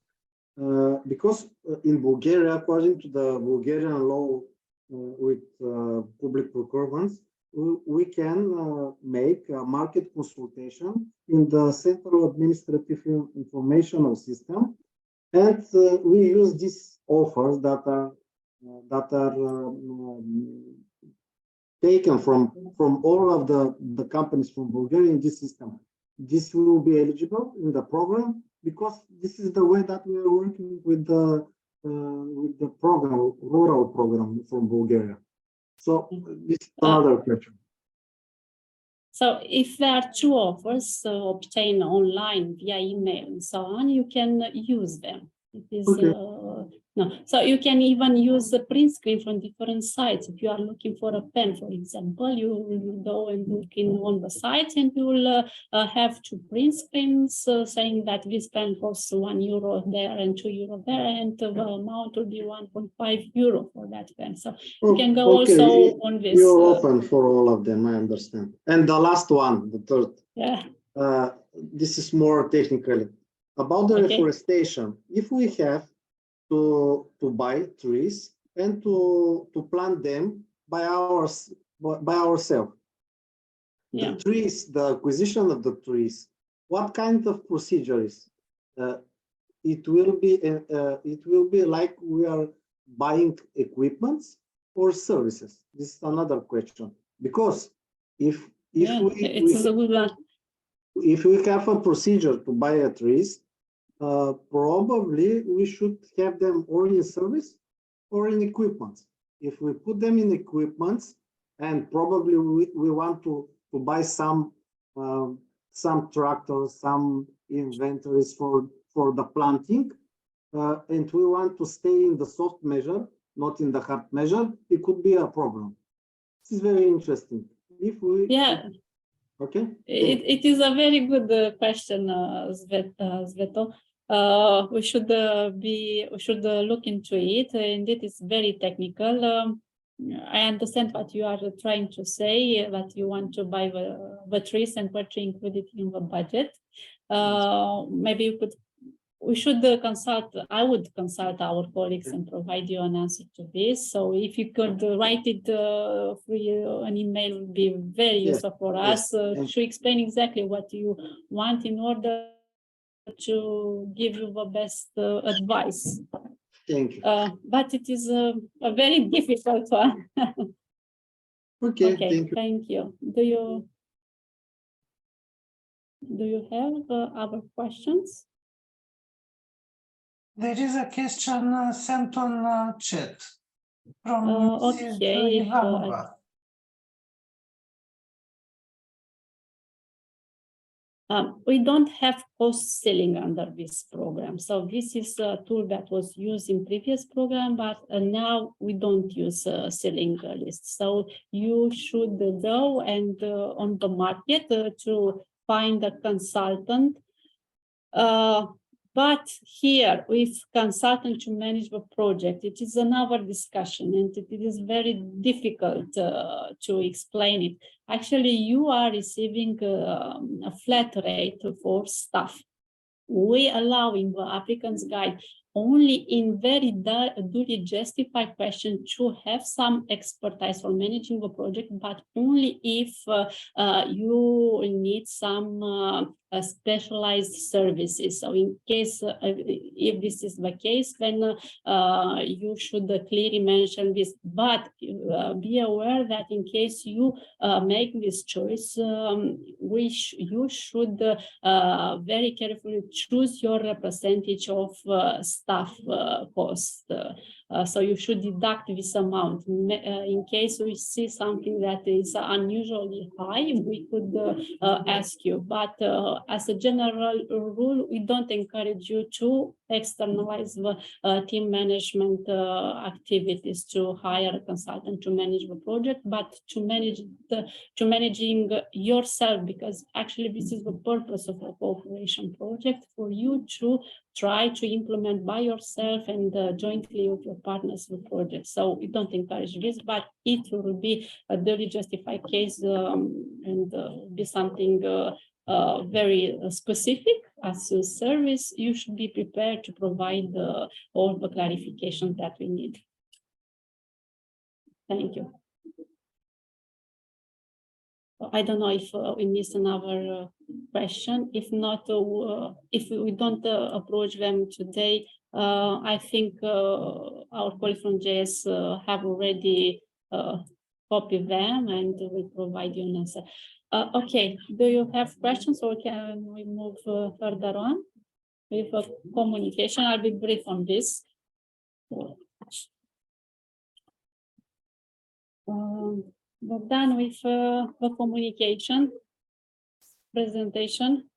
Because in Bulgaria, according to the Bulgarian law with public procurements, we can make a market consultation in the Central Administrative Informational System, and we use these offers that are taken from all of the companies from Bulgaria in this system. This will be eligible in the program because this is the way that we are working with the program, rural program from Bulgaria. So this is another question. So if there are two offers obtained online via email and so on, you can use them. It is no. So you can even use the print screen from different sites. If you are looking for a pen, for example, you will go and look in on the sites and you will have two print screens saying that this pen costs €1 there and €2 there, and the amount will be €1.5 for that pen. So you can go also on this. You're open for all of them, I understand. And the last one, the third. Yeah. This is more technically. About the reforestation, if we have to buy trees and to plant them by ourselves, the trees, the acquisition of the trees, what kind of procedures? It will be like we are buying equipments or services. This is another question, because if we have a procedure to buy a trees, probably we should have them or in service or in equipment. If we put them in equipment, and probably we want to buy some tractors, some inventories for the planting, and we want to stay in the soft measure, not in the hard measure, it could be a problem. This is very interesting. If we okay. It is a very good question, Sveto. We should look into it, and it is very technical. I understand what you are trying to say, that you want to buy the trees and what to include it in the budget. Maybe you could, we should consult, I would consult our colleagues and provide you an answer to this. So if you could write it through an email, would be very useful for us to explain exactly what you want in order to give you the best advice. Thank you. But it is a very difficult one. Okay, Okay, thank you. Do you have other questions? There is a question sent on chat from Mrs. Okay, if, Ivanova. We don't have cost ceiling under this program. So this is a tool that was used in previous program, but now we don't use ceiling list. So you should go and on the market to find a consultant. But here with consultant to manage the project, it is another discussion and it is very difficult to explain it. Actually, you are receiving a flat rate for staff. We allow in the applicant's guide only in very duly justified question to have some expertise for managing the project, but only if you need some specialized services. So in case, if this is the case, then you should clearly mention this, but be aware that in case you make this choice, you should very carefully choose your percentage of staff cost. So you should deduct this amount. In case we see something that is unusually high, we could ask you. But as a general rule, we don't encourage you to externalize the team management activities to hire a consultant to manage the project, but to managing yourself, because actually this is the purpose of a cooperation project, for you to try to implement by yourself and jointly with your partners the project. So we don't encourage this, but it will be a duly justified case and be something very specific as a service. You should be prepared to provide all the clarifications that we need. Thank you. I don't know if we missed another question. If not, if we don't approach them today, I think our colleagues from JS have already copied them and will provide you an answer. Okay, do you have questions or can we move further on with communication? I'll be brief on this. We're done with the communication presentation.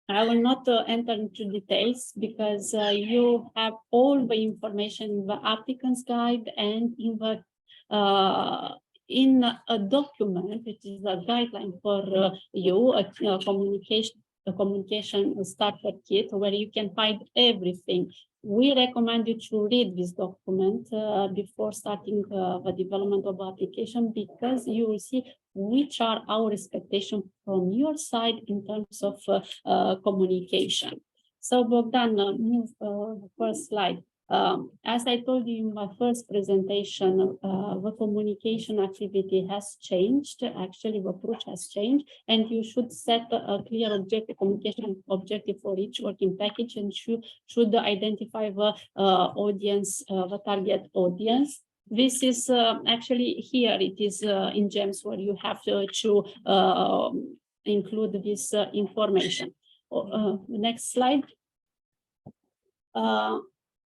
I will not enter into details because you have all the information in the applicant's guide and in a document, which is a guideline for you, a communication starter kit, where you can find everything. We recommend you to read this document before starting the development of the application, because you will see which are our expectations from your side in terms of communication. So Bogdan, move the first slide. As I told you in my first presentation, the communication activity has changed. Actually, the approach has changed, and you should set a clear objective, communication objective for each working package, and should identify the audience, the target audience. This is actually here. It is in GEMS where you have to include this information. Next slide.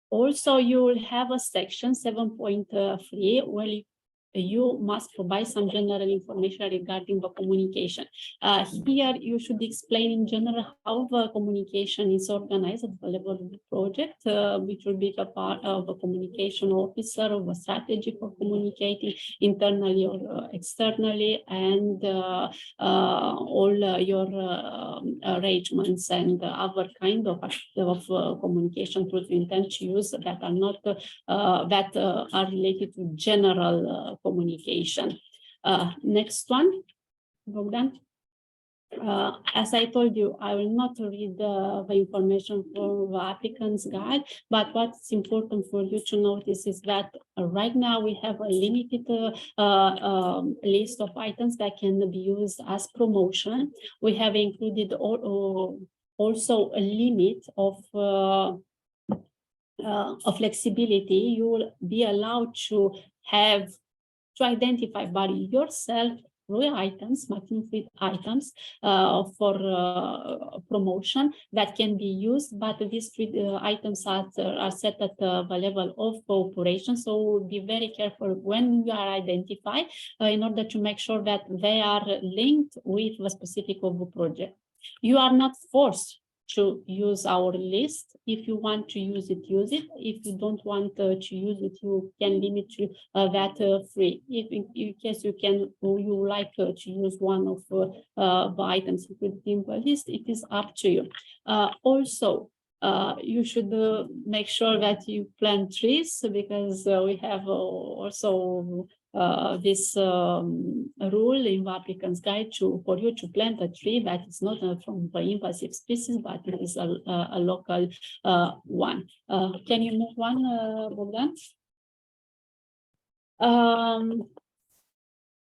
Also, you will have a section 7.3 you must provide some general information regarding the communication. Here, you should explain in general how the communication is organized at the level of the project, which will be the part of the communication officer, of a strategy for communicating internally or externally, and all your arrangements and other kind of communication tools you intend to use that are not are related to general communication. Next one, Bogdan. As I told you, I will not read the information for the applicant's guide, but what's important for you to notice is that right now we have a limited list of items that can be used as promotion. We have included also a limit of flexibility. You will be allowed to identify by yourself 3 items, maximum 3 items for promotion that can be used, but these 3 items are set at the level of cooperation. So be very careful when you are identified in order to make sure that they are linked with the specific of the project. You are not forced to use our list. If you want to use it, use it. If you don't want to use it, you can limit to that free. If in case you like to use one of the items included in the list, it is up to you. Also, you should make sure that you plant trees, because we have also this rule in the applicant's guide for you to plant a tree that is not from the invasive species, but it is a local one. Can you move one, Bogdan?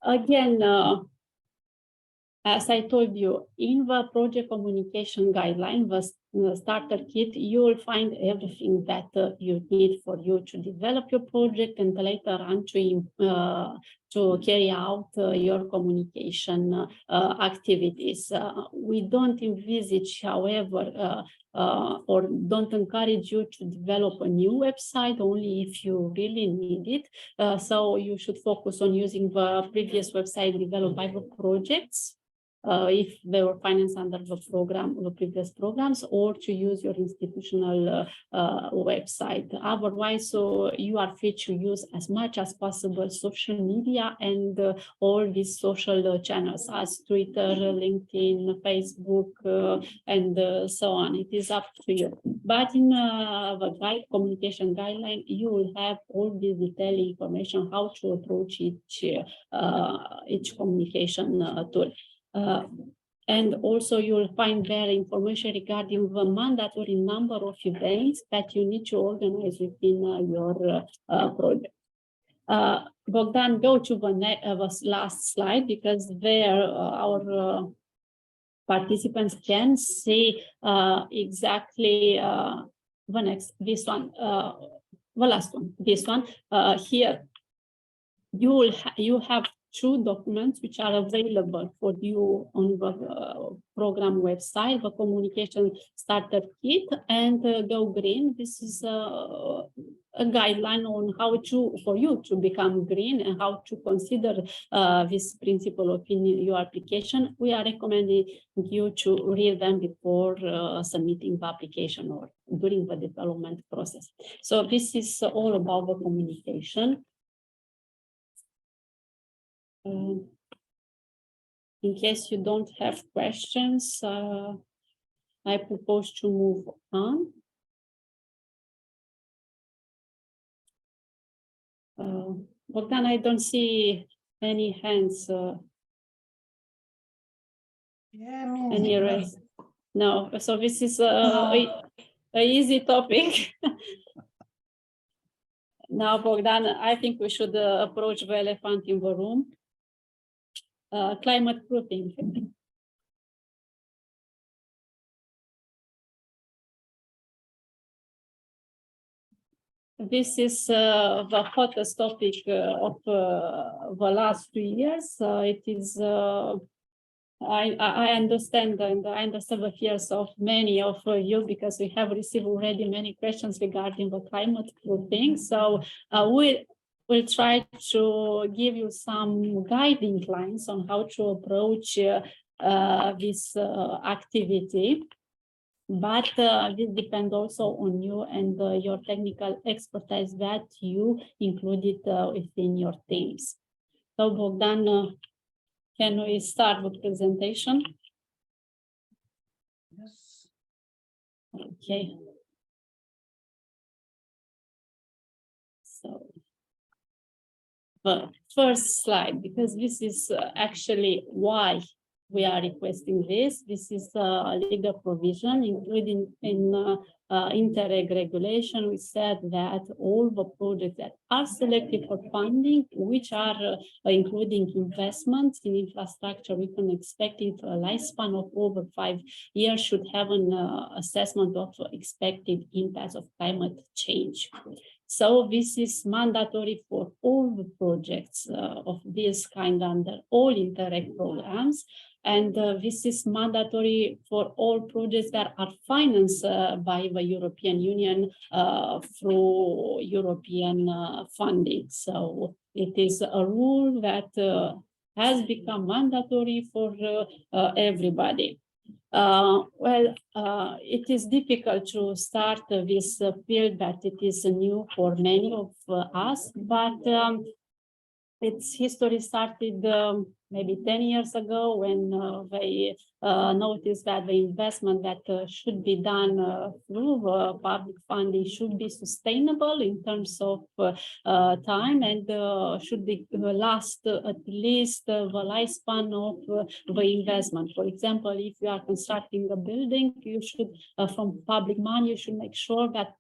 Again, as I told you, in the project communication guideline, the starter kit, you will find everything that you need for you to develop your project and later on to carry out your communication activities. We don't envisage, however, or don't encourage you to develop a new website only if you really need it. So you should focus on using the previous website developed by the projects, if they were financed under the previous programs, or to use your institutional website. Otherwise, so you are free to use as much as possible social media and all these social channels as Twitter, LinkedIn, Facebook, and so on. It is up to you. But in the communication guideline, you will have all this detailed information how to approach each communication tool. And also you will find there information regarding the mandatory number of events that you need to organize within your project. Bogdan, go to the last slide, because there our participants can see exactly this one, the last one, this one. Here you have 2 documents which are available for you on the program website: the communication starter kit and Go Green. This is a guideline on how for you to become green and how to consider this principle in your application. We are recommending you to read them before submitting the application or during the development process. So this is all about the communication. In case you don't have questions, I propose to move on. Bogdan, I don't see any hands. Any raise? No, so this is a easy topic. Now, Bogdan, I think we should approach the elephant in the room. Climate proofing. This is the hottest topic of the last 2 years. It is, I understand, and I understand the fears of many of you, because we have received already many questions regarding the climate proofing. So we'll try to give you some guiding lines on how to approach this activity. But this depends also on you and your technical expertise that you included within your teams. So Bogdan, can we start with presentation? Yes. Okay. So the first slide, because this is actually why we are requesting this. This is a legal provision, including in Interreg regulation. We said that all the projects that are selected for funding, which are including investments in infrastructure, we can expect it a lifespan of over 5 years, should have an assessment of expected impacts of climate change. So this is mandatory for all the projects of this kind under all Interreg programs. And this is mandatory for all projects that are financed by the European Union through European funding. So it is a rule that has become mandatory for everybody. It is difficult to start this field, but it is new for many of us, but its history started maybe 10 years ago when they noticed that the investment that should be done through public funding should be sustainable in terms of time and should be last at least the lifespan of the investment. For example, if you are constructing a building, you should, from public money, you should make sure that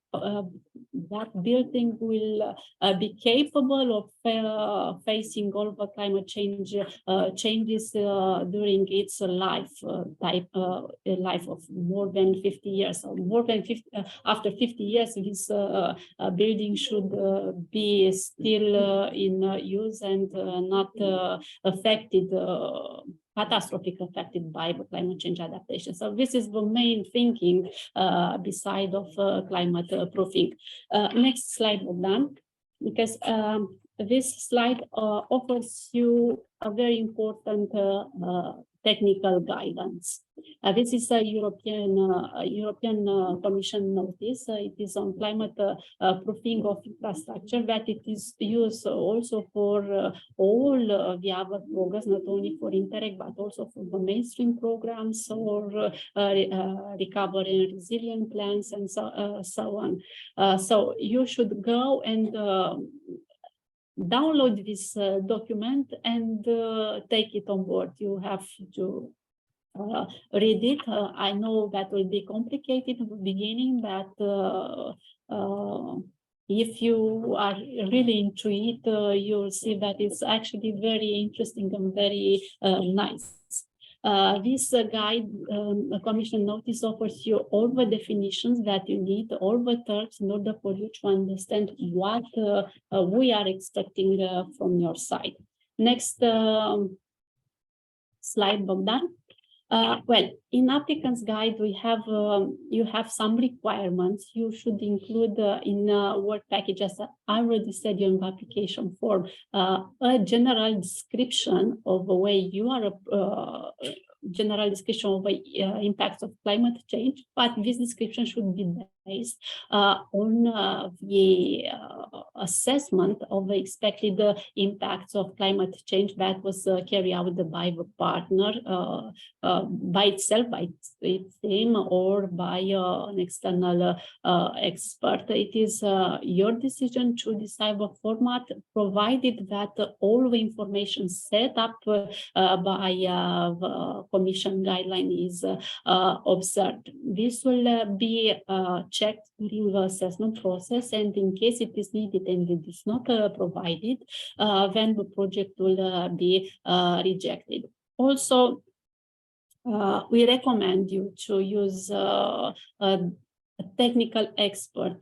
that building will be capable of facing all the climate change changes during its life life of more than 50 years. So more than 50 after 50 years, this building should be still in use and not affected. Catastrophic affected by the climate change adaptation. So this is the main thinking beside of climate proofing. Next slide, Bogdan, because this slide offers you a very important technical guidance. This is a European Commission notice. It is on climate proofing of infrastructure, that it is used also for all the other programs, not only for Interreg, but also for the mainstream programs or recovery and resilient plans and so on. So you should go and download this document and take it on board. You have to read it. I know that will be complicated in the beginning, but if you are really into it, you'll see that it's actually very interesting and very nice. This guide, Commission notice, offers you all the definitions that you need, all the terms, in order for you to understand what we are expecting from your side. Next slide, Bogdan. Well, in applicant's guide, we have you have some requirements you should include in work package, as I already said in the application form, a general description of the way you are general description of the impacts of climate change, but this description should be based on the assessment of the expected impacts of climate change that was carried out by the partner by itself, by its team, or by an external expert. It is your decision to decide the format, provided that all the information set up by the Commission guideline is observed. This will be checked during the assessment process, and in case it is needed and it is not provided, then the project will be rejected. Also, we recommend you to use a technical expert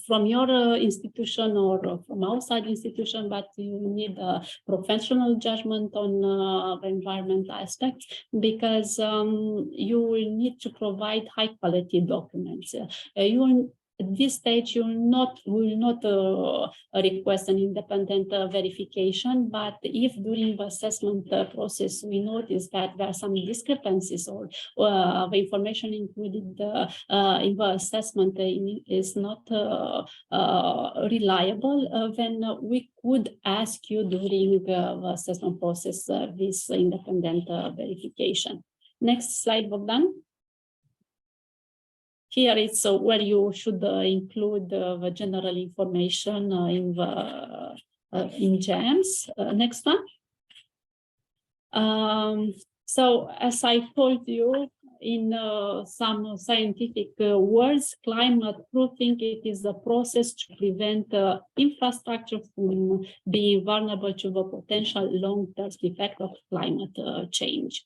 from your institution or from outside institution, but you need a professional judgment on the environment aspects, because you will need to provide high quality documents. You at this stage, you will not request an independent verification, but if during the assessment process we notice that there are some discrepancies or the information included in the assessment is not reliable, then we could ask you during the assessment process this independent verification. Next slide, Bogdan. Here it's where you should include the general information in GEMS. Next one. So as I told you, in some scientific words, climate proofing, it is a process to prevent infrastructure from being vulnerable to the potential long-term effect of climate change.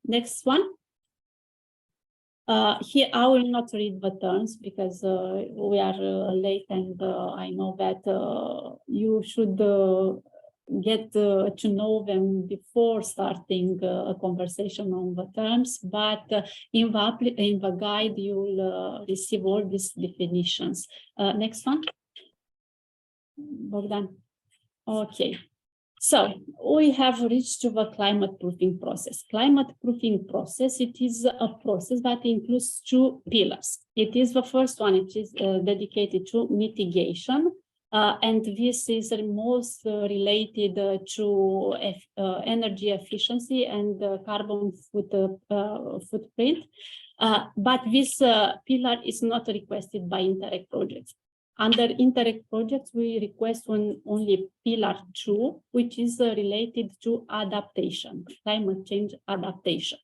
Next one. Here, I will not read the terms because we are late, and I know that you should get to know them before starting a conversation on the terms, but in the guide, you will receive all these definitions. Next one. Bogdan. Okay. So we have reached to the climate proofing process. Climate proofing process, it is a process that includes two pillars. It is the first one, it is dedicated to mitigation. And this is most related to energy efficiency and carbon footprint. But this pillar is not requested by Interreg projects. Under Interreg projects, we request only pillar 2, which is related to adaptation, climate change adaptation.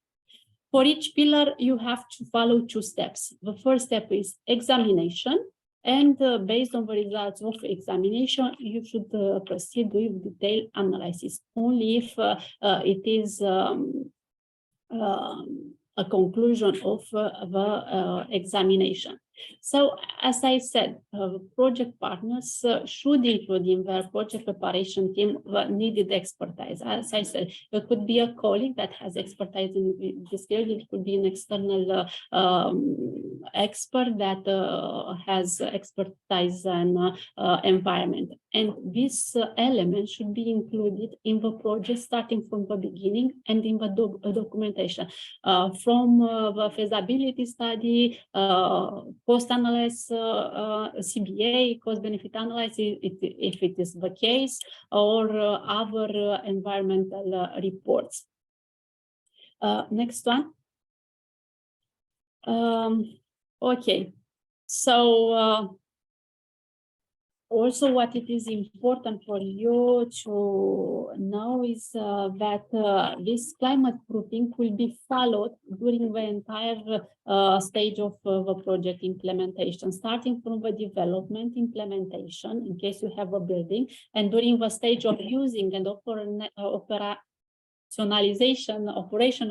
For each pillar, you have to follow 2 steps. The first step is examination, and based on the results of examination, you should proceed with detailed analysis, only if it is a conclusion of the examination. So, as I said, project partners should include in their project preparation team the needed expertise. As I said, it could be a colleague that has expertise in this field. It could be an external expert that has expertise in environment. And this element should be included in the project starting from the beginning and in the documentation. From the feasibility study, cost analysis, CBA, cost-benefit analysis, if it is the case, or other environmental reports. Next one. Okay, so also what it is important for you to know is that this climate proofing will be followed during the entire stage of the project implementation, starting from the development implementation, in case you have a building, and during the stage of using and operation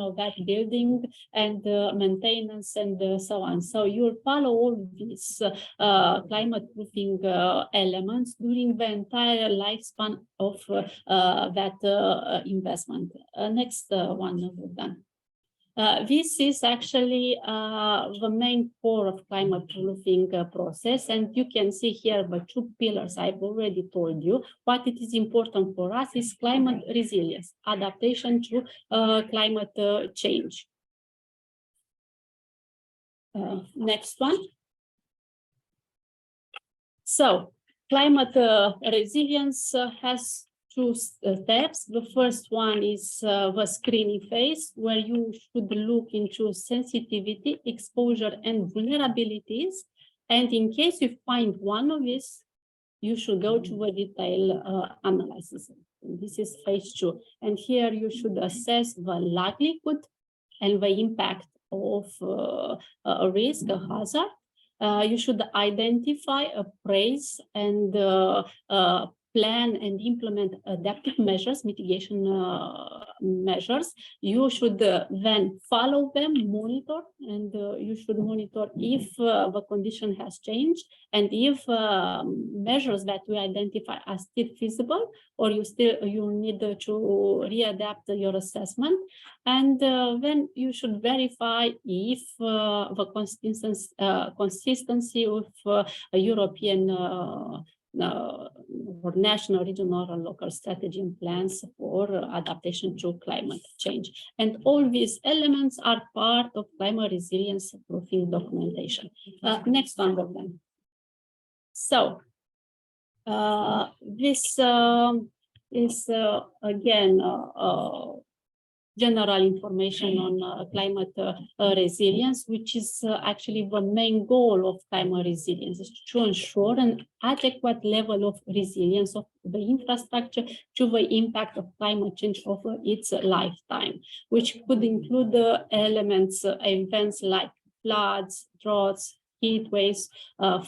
of that building, and maintenance, and so on. So you'll follow all these climate proofing elements during the entire lifespan of that investment. Next one, we're done. This is actually the main core of climate proofing process, and you can see here the 2 pillars I've already told you. What it is important for us is climate resilience, adaptation to climate change. Next one. So climate resilience has 2 steps. The first one is the screening phase, where you should look into sensitivity, exposure, and vulnerabilities. And in case you find one of these, you should go to a detailed analysis. This is phase 2. And here you should assess the likelihood and the impact of a risk, a hazard. You should identify, appraise, and plan and implement adaptive measures, mitigation measures, you should then follow them, monitor, and you should monitor if the condition has changed and if measures that we identify are still feasible, or you need to readapt your assessment. And then you should verify if the consistency with European or national, regional, or local strategy and plans for adaptation to climate change. And all these elements are part of climate resilience proofing documentation. Next one, Bogdan. So this is again general information on climate resilience, which is actually the main goal of climate resilience, is to ensure an adequate level of resilience of the infrastructure to the impact of climate change over its lifetime, which could include elements, events like floods, droughts, heat waves,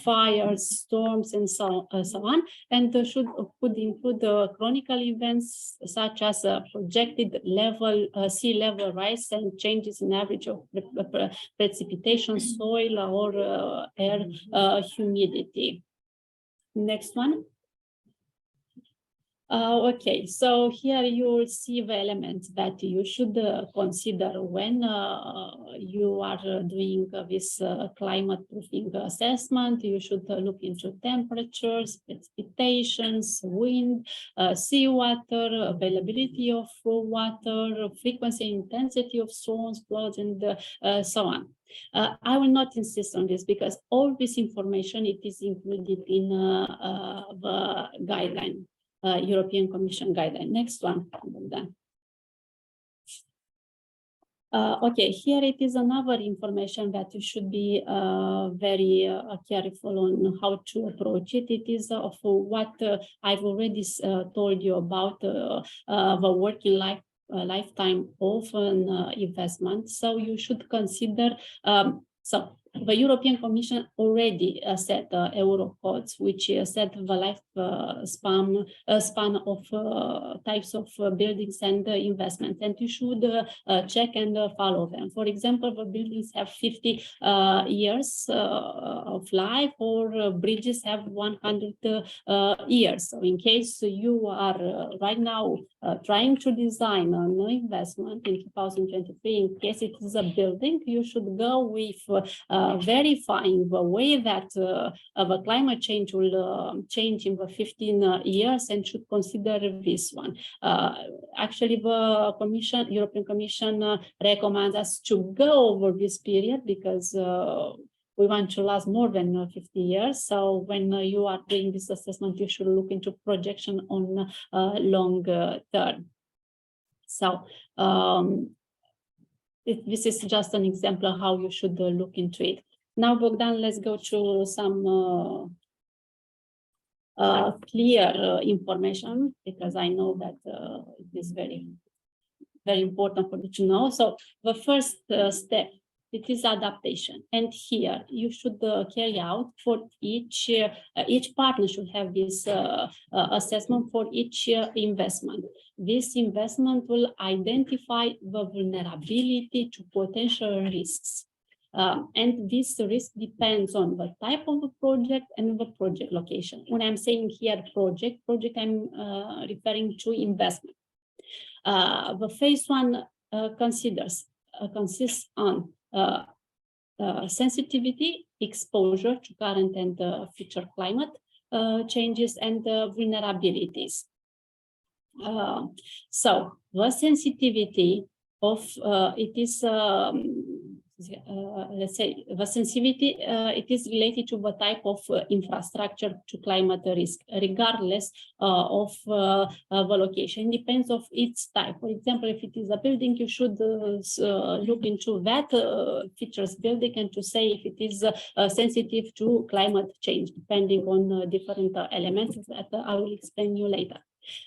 fires, storms, and so on, and could include chronicle events such as projected sea level rise and changes in average of precipitation, soil, or air humidity. Next one. Okay, so here you will see the elements that you should consider when you are doing this climate proofing assessment. You should look into temperatures, precipitations, wind, seawater, availability of water, frequency, intensity of storms, floods, and so on. I will not insist on this because all this information, it is included in the guideline. European Commission guideline. Next one. Okay, here it is another information that you should be very careful on how to approach it. It is of what I've already told you about the working lifetime of an investment. So you should consider, the European Commission already set Euro codes, which set the span of types of buildings and investments, and you should check and follow them. For example, the buildings have 50 years of life, or bridges have 100 years. So in case you are right now trying to design an investment in 2023, in case it is a building, you should go with verifying the way that the climate change will change in the 15 years, and should consider this one. Actually, the European Commission recommends us to go over this period because we want to last more than 50 years. So when you are doing this assessment, you should look into projection on long term. So this is just an example of how you should look into it. Now, Bogdan, let's go to some clear information, because I know that it is very, very important for you to know. So the first step, it is adaptation. And here you should carry out for each partner should have this assessment for each investment. This investment will identify the vulnerability to potential risks. And this risk depends on the type of the project and the project location. When I'm saying here project, I'm referring to investment. The phase one consists on sensitivity, exposure to current and future climate changes, and vulnerabilities. So the sensitivity of it is let's say the sensitivity it is related to the type of infrastructure to climate risk, regardless of the location. It depends of its type. For example, if it is a building, you should look into that features building and to say if it is sensitive to climate change, depending on different elements that I will explain you later.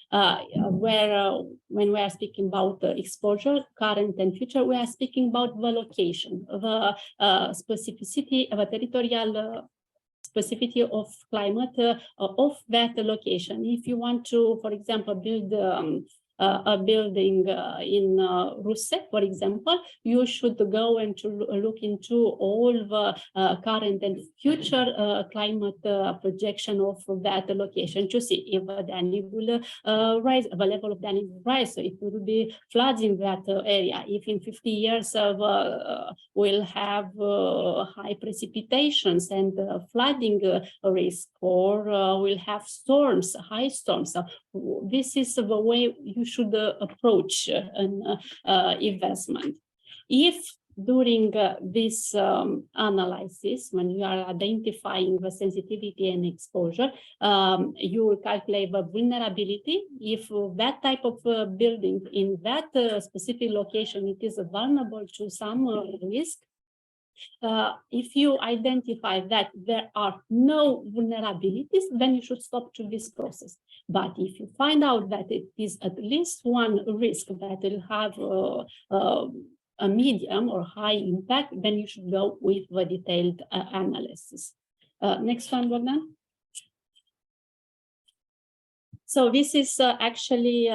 When we are speaking about exposure, current and future, we are speaking about the location, the specificity, the territorial specificity of climate of that location. If you want to, for example, build a building in Russe, for example, you should go and to look into all the current and future climate projection of that location to see if the Danube will rise, the level of Danube will rise, so it will be floods in that area. If in 50 years we'll have high precipitations and flooding risk, or we'll have storms, high storms. So this is the way you should approach an investment. If during this analysis, when you are identifying the sensitivity and exposure, you will calculate the vulnerability. If that type of building in that specific location, it is vulnerable to some risk, if you identify that there are no vulnerabilities, then you should stop to this process. But if you find out that it is at least one risk that will have a medium or high impact, then you should go with the detailed analysis. Next one, Bogdan. So this is actually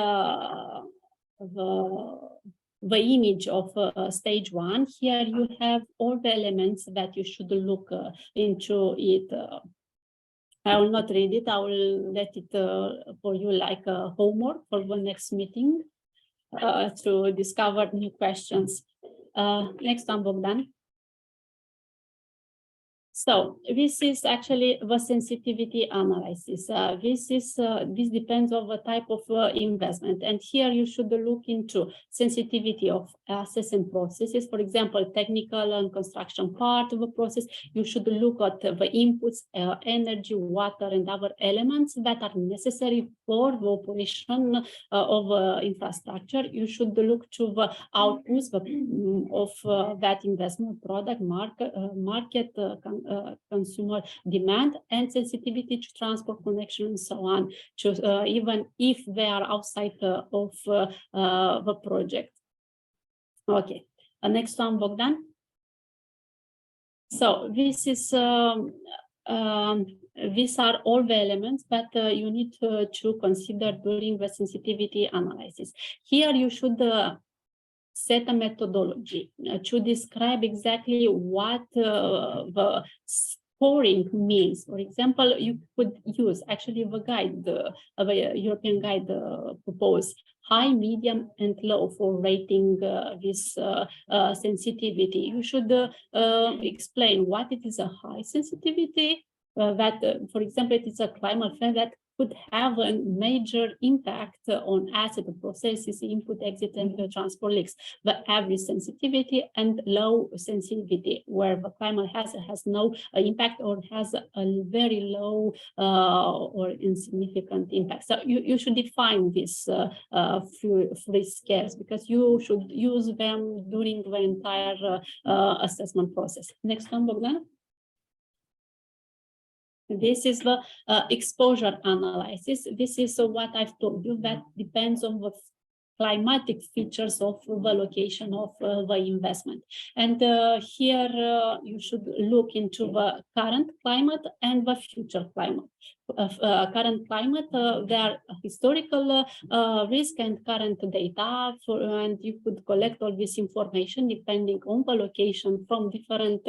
the image of stage one. Here you have all the elements that you should look into it. I will not read it. I will let it for you like a homework for the next meeting to discover new questions. Next one, Bogdan. So this is actually the sensitivity analysis. This depends on the type of investment, and here you should look into sensitivity of assets and processes. For example, technical and construction part of the process. You should look at the inputs, energy, water, and other elements that are necessary for the operation of infrastructure. You should look to the outputs of that investment product, market consumer demand, and sensitivity to transport connection and so on, to, even if they are outside of the project. Okay, next one, Bogdan. So this is these are all the elements that you need to consider during the sensitivity analysis. Here you should set a methodology to describe exactly what the scoring means. For example, you could use actually the guide, the European guide proposed high, medium, and low for rating this sensitivity. You should explain what it is a high sensitivity, that, for example, it is a climate event that could have a major impact on asset processes, input, exit, and transport leaks. The average sensitivity and low sensitivity, where the climate has no impact or has a very low or insignificant impact. So you should define these three scales, because you should use them during the entire assessment process. Next one, Bogdan. This is the exposure analysis. This is what I've told you, that depends on the climatic features of the location of the investment. And here you should look into the current climate and the future climate. Current climate, there are historical risk and current data, and you could collect all this information depending on the location from different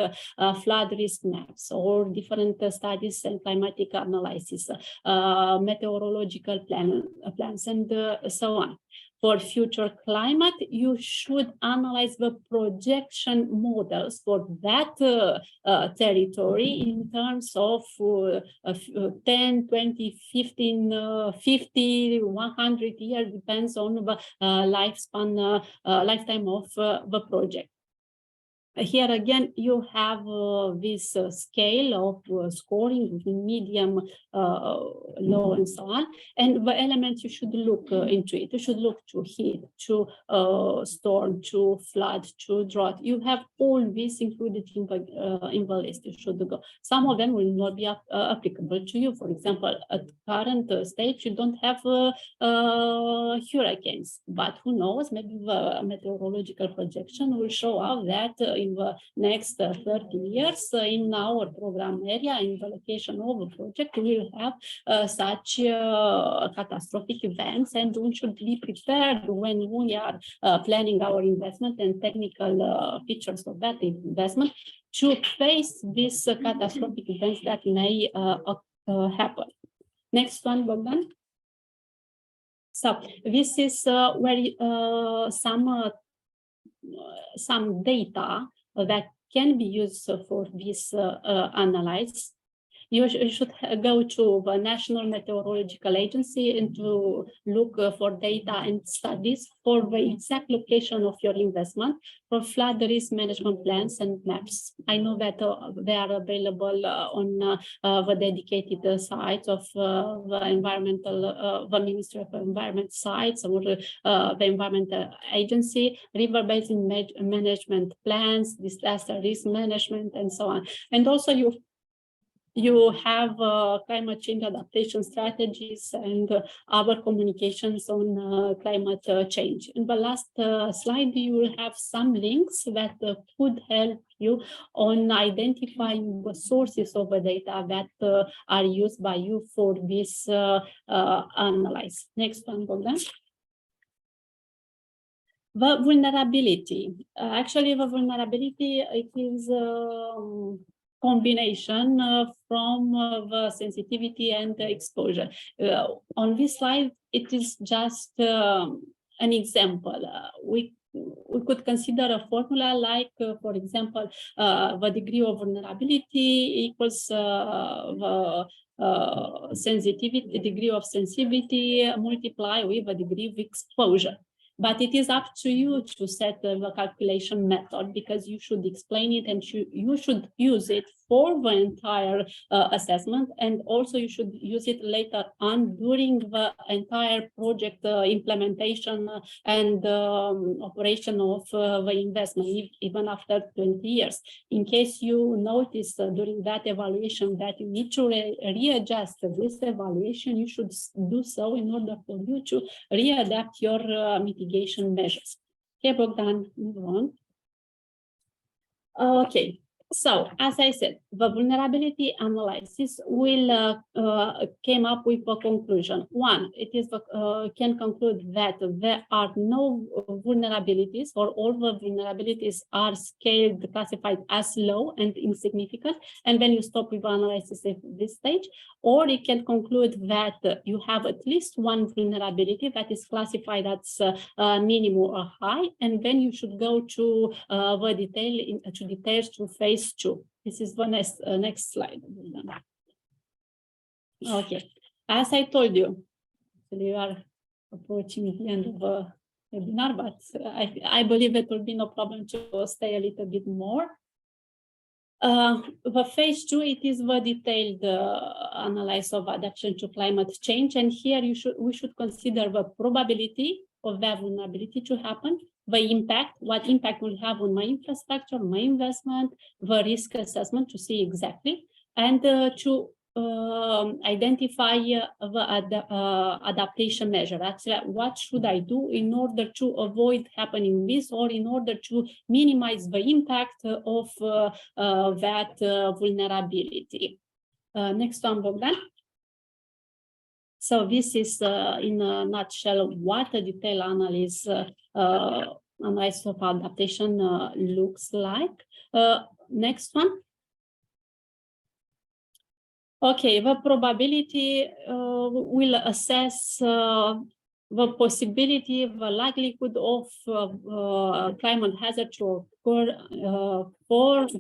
flood risk maps or different studies and climatic analysis, meteorological plans, and so on. For future climate, you should analyze the projection models for that territory in terms of 10, 20, 15, 50, 100 years, depends on the lifespan, lifetime of the project. Here again, you have this scale of scoring, medium, low, and so on. And the elements you should look into it. You should look to heat, to storm, to flood, to drought. You have all this included in the list. You should go. Some of them will not be applicable to you. For example, at current stage, you don't have hurricanes, but who knows? Maybe the meteorological projection will show out that in the next 30 years. In our program area, in the location of a project, we will have such catastrophic events, and we should be prepared when we are planning our investment and technical features of that investment to face these catastrophic events that may happen. Next one, Bogdan. So this is where some data that can be used for this analysis. You should go to the National Meteorological Agency and to look for data and studies for the exact location of your investment for flood risk management plans and maps. I know that they are available on the dedicated sites of the Ministry of Environment sites or the Environment Agency, river basin management plans, disaster risk management, and so on. And also you have climate change adaptation strategies and our communications on climate change. In the last slide, you will have some links that could help you on identifying the sources of the data that are used by you for this analysis. Next one, Bogdan. The vulnerability. Actually, the vulnerability, it is combination from the sensitivity and the exposure. On this slide, it is just an example. We could consider a formula like, for example, the degree of vulnerability equals the sensitivity, degree of sensitivity multiplied with the degree of exposure. But it is up to you to set the calculation method, because you should explain it and you should use it for the entire assessment, and also you should use it later on during the entire project implementation and operation of the investment, even after 20 years. In case you notice during that evaluation that you need to readjust this evaluation, you should do so in order for you to readapt your mitigation measures. Okay, Bogdan, move on. Okay. So, as I said, the vulnerability analysis will came up with a conclusion. One, it is can conclude that there are no vulnerabilities, or all the vulnerabilities are scaled, classified as low and insignificant, and then you stop with analysis at this stage. Or it can conclude that you have at least one vulnerability that is classified as minimum or high, and then you should go to the details to phase 2. This is the next slide. Okay, as I told you, we are approaching the end of the webinar, but I believe it will be no problem to stay a little bit more. The phase 2, it is the detailed analysis of adaptation to climate change, and here we should consider the probability of that vulnerability to happen, the impact, what impact will have on my infrastructure, my investment, the risk assessment to see exactly, and to identify the adaptation measure. Actually, what should I do in order to avoid happening this, or in order to minimize the impact of that vulnerability. Next one, Bogdan. So this is in a nutshell what a detailed analysis of adaptation looks like. Next one. Okay, the probability will assess the possibility, the likelihood of climate hazard to occur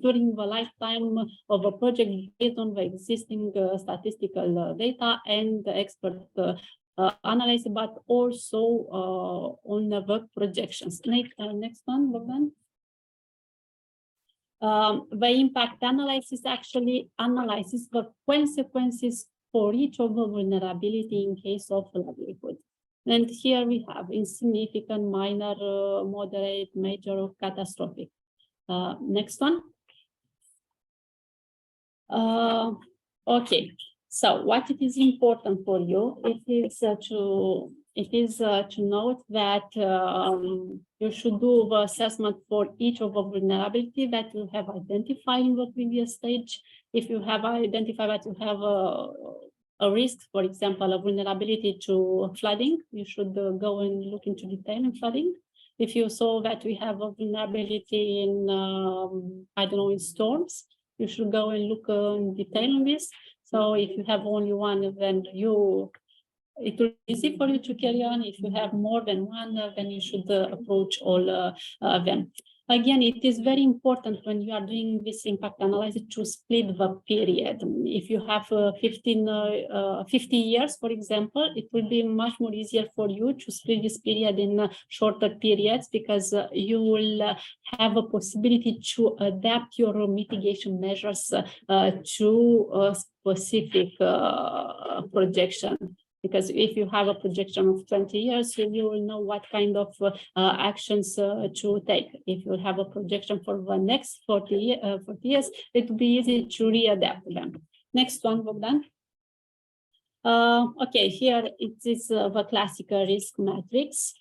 during the lifetime of a project based on the existing statistical data and expert analysis, but also on the work projections. Next one, Bogdan. The impact analysis actually analyzes the consequences for each of the vulnerability in case of livelihood. And here we have insignificant, minor, moderate, major, or catastrophic. Next one. Okay, So what it is important for you, it is to note that you should do the assessment for each of the vulnerability that you have identified in the previous stage. If you have identified that you have a risk, for example, a vulnerability to flooding, you should go and look into detail in flooding. If you saw that we have a vulnerability in, I don't know, in storms, you should go and look in detail on this. So if you have only one, then it will be easy for you to carry on. If you have more than one, then you should approach all of them. Again, it is very important when you are doing this impact analysis to split the period. If you have 50 years, for example, it will be much more easier for you to split this period in shorter periods, because you will have a possibility to adapt your mitigation measures to a specific projection. Because if you have a projection of 20 years, you will know what kind of actions to take. If you have a projection for the next 40 years, it will be easy to readapt them. Next one, Bogdan. Okay, here it is the classical risk matrix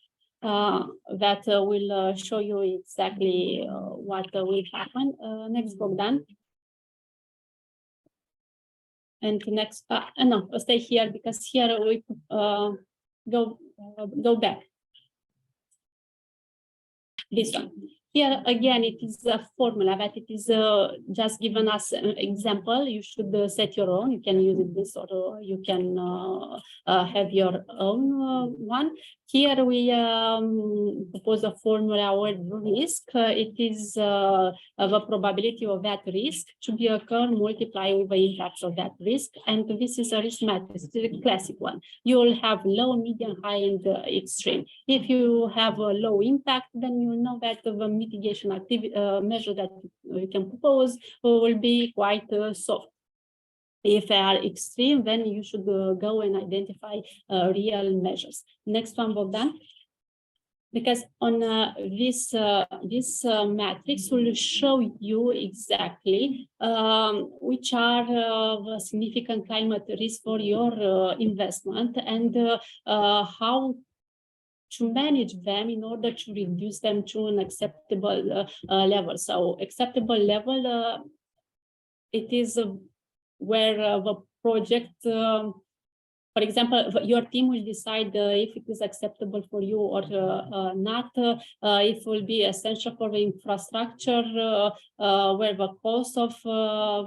that will show you exactly what will happen. Next, Bogdan. And next, no, stay here, because here we go back. This one. Here again, it is a formula that it is just given us an example. You should set your own. You can use it this, or you can have your own one. Here we propose a formula where risk, it is the probability of that risk to be occur multiplied with the impacts of that risk. And this is a risk matrix, the classic one. You will have low, medium, high, and extreme. If you have a low impact, then you know that the mitigation activity measure that you can propose will be quite soft. If they are extreme, then you should go and identify real measures. Next one, Bogdan. Because on this matrix will show you exactly which are the significant climate risks for your investment, and how to manage them in order to reduce them to an acceptable level. So acceptable level, it is where the project, for example, your team will decide if it is acceptable for you or not, if it will be essential for the infrastructure, where the cost of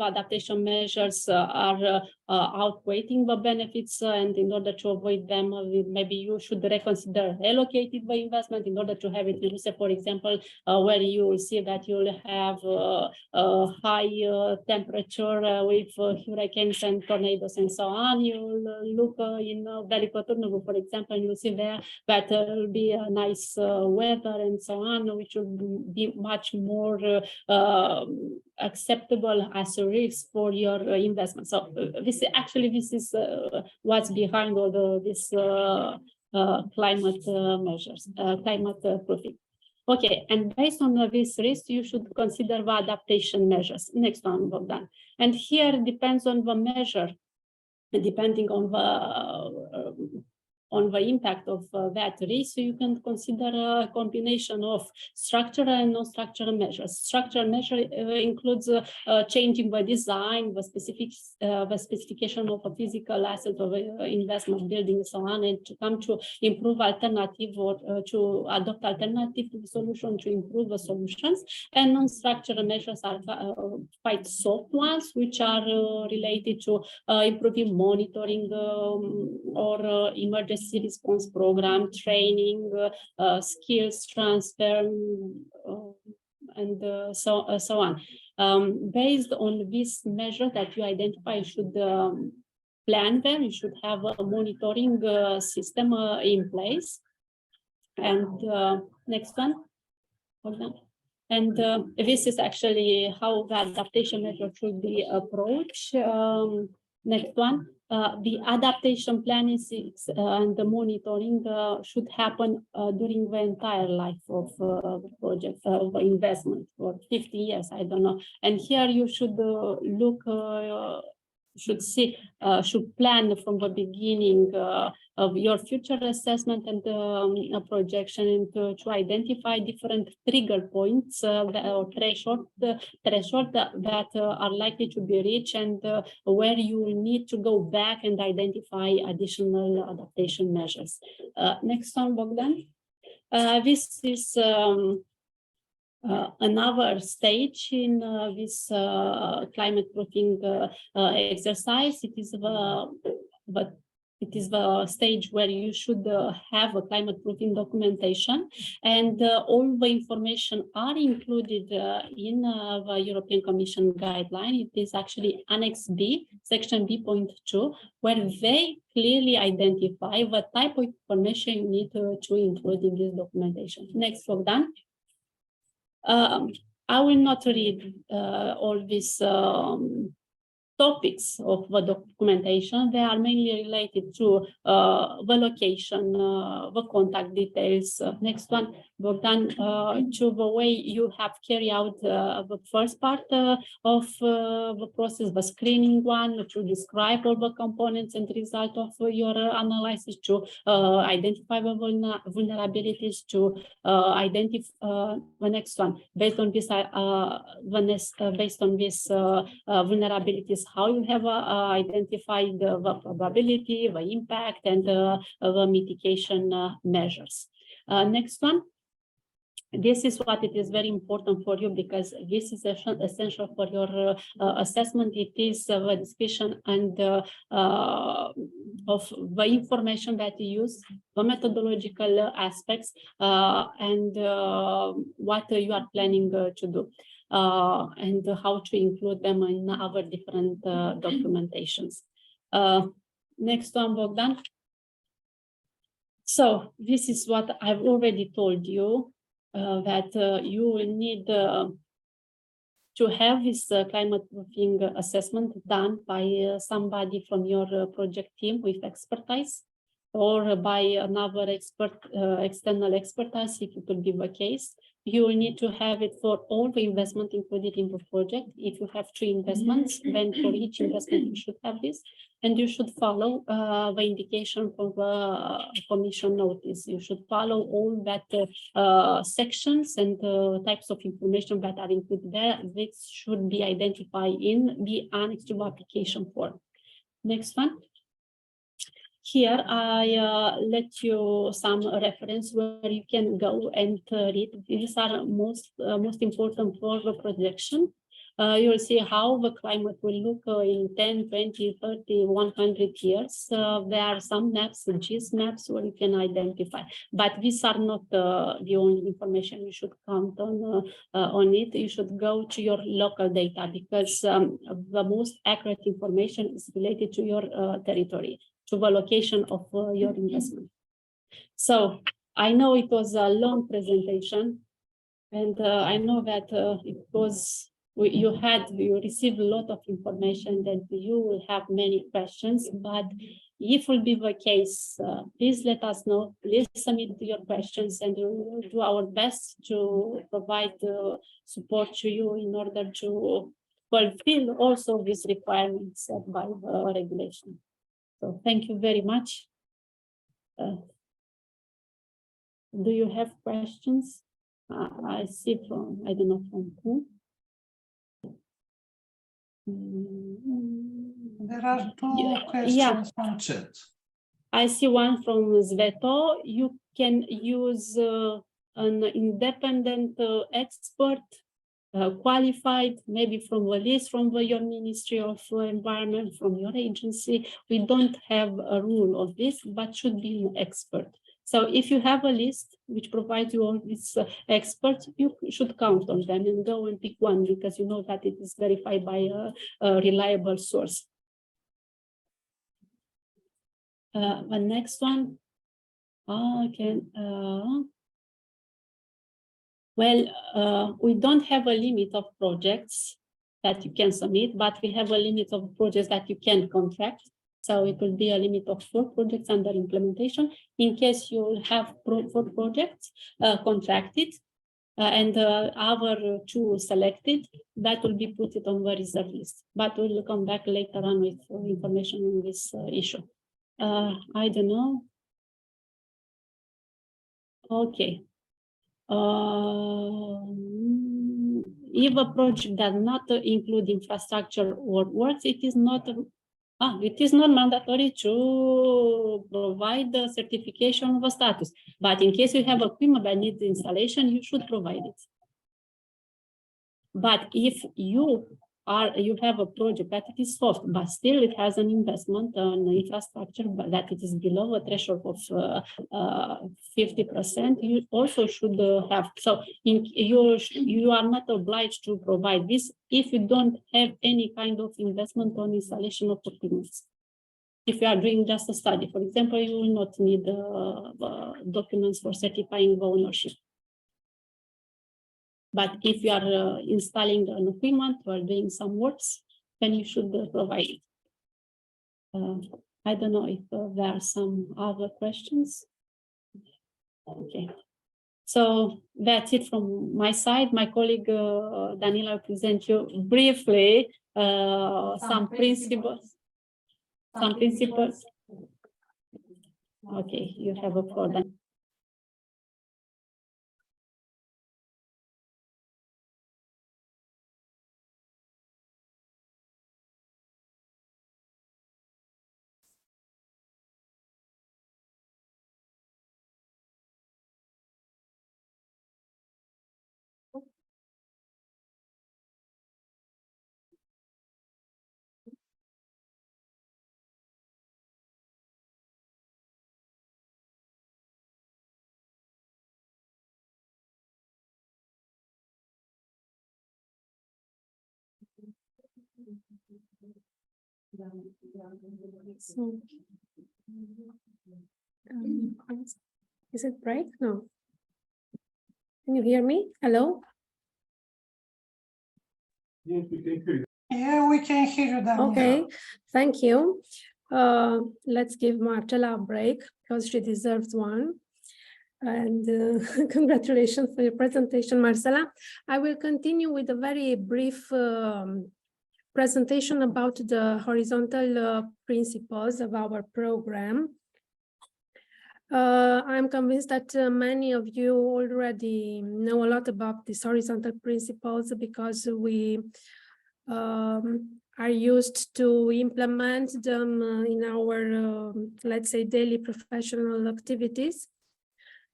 adaptation measures are outweighing the benefits, and in order to avoid them, maybe you should reconsider allocating the investment in order to have it reduced. For example, where you will see that you will have a high temperature with hurricanes and tornadoes and so on. You will look in Valley Coturnu, for example, you will see there that will be a nice weather and so on, which will be much more acceptable as a risk for your investment. So this is what's behind all this climate measures, climate proofing. Okay, and based on this risk, you should consider the adaptation measures. Next one, Bogdan. And here depends on the measure, depending on the impact of that risk. So you can consider a combination of structural and non-structural measures. Structural measure includes changing the design, the specification of a physical asset of investment building and so on, and to come to improve alternative or to adopt alternative solution to improve the solutions. And non-structural measures are quite soft ones, which are related to improving monitoring or emergency response program, training, skills transfer, and so on. Based on this measure that you identify, you should plan them. You should have a monitoring system in place. And next one. Hold on. And this is actually how the adaptation measure should be approached. Next one. The adaptation planning and the monitoring should happen during the entire life of the project, of the investment, for 50 years, I don't know. And here you should look should plan from the beginning of your future assessment and projection, and to identify different trigger points or threshold that are likely to be reached, and where you need to go back and identify additional adaptation measures. Next one, Bogdan. This is another stage in this climate proofing exercise. It is the stage where you should have a climate proofing documentation, and all the information are included in the European Commission guideline. It is actually Annex B, Section B.2, where they clearly identify the type of information you need to include in this documentation. Next, Bogdan. I will not read all these topics of the documentation. They are mainly related to the location, the contact details. Next one, Bogdan, to the way you have carried out the first part of the process, the screening one, to describe all the components and result of your analysis, to identify the vulnerabilities, to identify the next one. Based on this, vulnerabilities, how you have identified the probability, the impact, and the mitigation measures. Next one. This is what it is very important for you, because this is essential for your assessment. It is the description and of the information that you use, the methodological aspects, and what you are planning to do, and how to include them in our different documentations. Next one, Bogdan. So this is what I've already told you. That you will need to have this climate proofing assessment done by somebody from your project team with expertise, or by another external expertise, if it will be the case. You will need to have it for all the investment included in the project. If you have 3 investments, then for each investment you should have this, and you should follow the indication from the Commission notice. You should follow all that sections and types of information that are included there. This should be identified in the annex to the application form. Next one. Here, I let you some reference where you can go and read. These are most important for the projection. You will see how the climate will look in 10, 20, 30, 100 years. There are some maps, GIS maps, where you can identify. But these are not the only information you should count on it. You should go to your local data, because the most accurate information is related to your territory, to the location of your investment. So I know it was a long presentation, and I know that you received a lot of information, that you will have many questions, but if will be the case, please let us know, please submit your questions, and we will do our best to provide support to you in order to fulfill also these requirements set by the regulation. So thank you very much. Do you have questions? I see from, I don't know from who. There are 2 questions on chat. I see one from Sveto. You can use an independent expert, qualified, maybe from the list from your Ministry of Environment, from your agency. We don't have a rule of this, but should be an expert. So if you have a list which provides you all these experts, you should count on them and go and pick one, because you know that it is verified by a reliable source. The next one. Well, we don't have a limit of projects that you can submit, but we have a limit of projects that you can contract. So it will be a limit of 4 projects under implementation. In case you have 4 projects contracted, and our two selected, that will be put it on the reserve list. But we'll come back later on with information on this issue. I don't know. Okay. If a project does not include infrastructure or works, it is not mandatory to provide the certification of a status. But in case you have equipment that needs installation, you should provide it. But if you have a project that it is soft, but still it has an investment on infrastructure, but that it is below a threshold of 50%, you also should have. So you are not obliged to provide this if you don't have any kind of investment on installation of equipment. If you are doing just a study, for example, you will not need documents for certifying the ownership. But if you are installing an equipment or doing some works, then you should provide it. I don't know if there are some other questions. Okay. So that's it from my side. My colleague Daniela will present you briefly some principles. Some principles. Okay, you have a floor then. So, is it break? No. Can you hear me? Hello? Yeah, we can hear you, Daniela. Okay, thank you. Let's give Marcella a break because she deserves one. And congratulations for your presentation, Marcella. I will continue with a very brief presentation about the horizontal principles of our program. I'm convinced that many of you already know a lot about these horizontal principles because we are used to implement them in our, let's say, daily professional activities.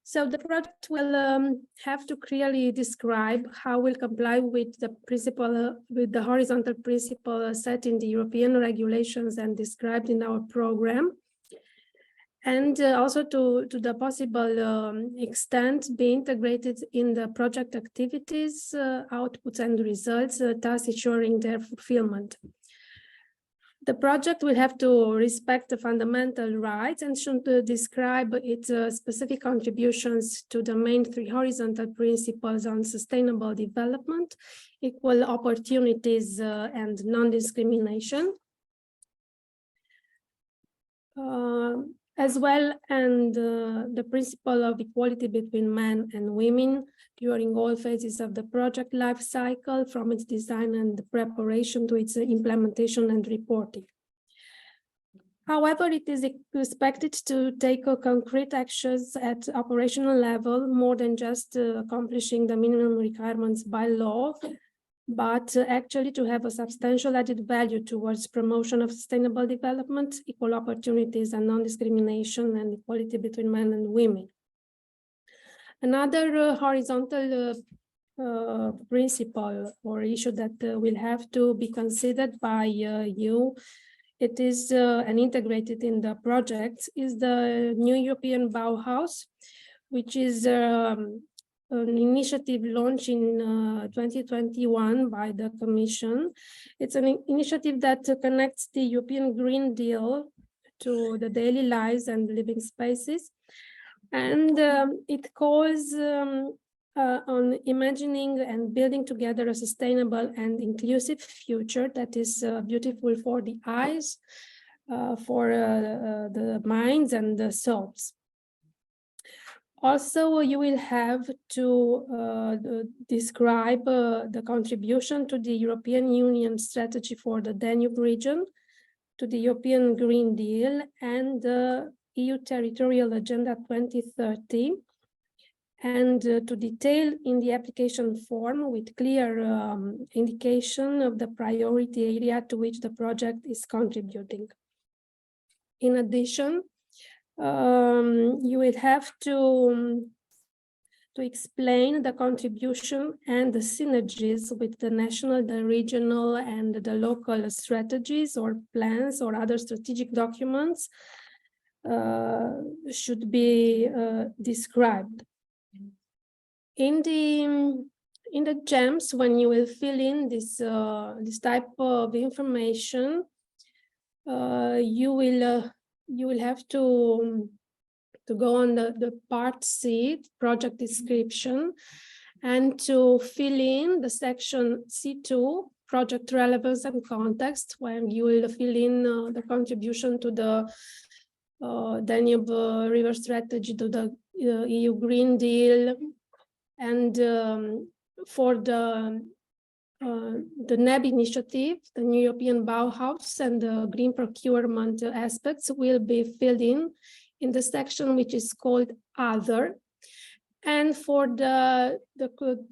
So the project will have to clearly describe how we'll comply with the principle, with the horizontal principle set in the European regulations and described in our program. And also to the possible extent be integrated in the project activities, outputs and results, thus ensuring their fulfillment. The project will have to respect the fundamental rights and should describe its specific contributions to the main three horizontal principles on sustainable development, equal opportunities, and non-discrimination. As well, and the principle of equality between men and women during all phases of the project life cycle, from its design and preparation to its implementation and reporting. However, it is expected to take concrete actions at operational level, more than just accomplishing the minimum requirements by law, but actually to have a substantial added value towards promotion of sustainable development, equal opportunities and non-discrimination and equality between men and women. Another horizontal principle or issue that will have to be considered by you, it is and integrated in the project, is the new European Bauhaus, which is an initiative launched in 2021 by the Commission. It's an initiative that connects the European Green Deal to the daily lives and living spaces. And it calls on imagining and building together a sustainable and inclusive future that is beautiful for the eyes, for the minds and the souls. Also, you will have to describe the contribution to the European Union strategy for the Danube region, to the European Green Deal and the EU Territorial Agenda 2030, and to detail in the application form with clear indication of the priority area to which the project is contributing. In addition, you will have to explain the contribution and the synergies with the national, the regional, and the local strategies or plans or other strategic documents should be described. In the GEMS, when you will fill in this type of information, you will have to go on the part C, project description, and to fill in the section C2, project relevance and context, when you will fill in the contribution to the Danube River Strategy, to the EU Green Deal, and for the NEB initiative, the New European Bauhaus, and the green procurement aspects will be filled in the section which is called Other. And for the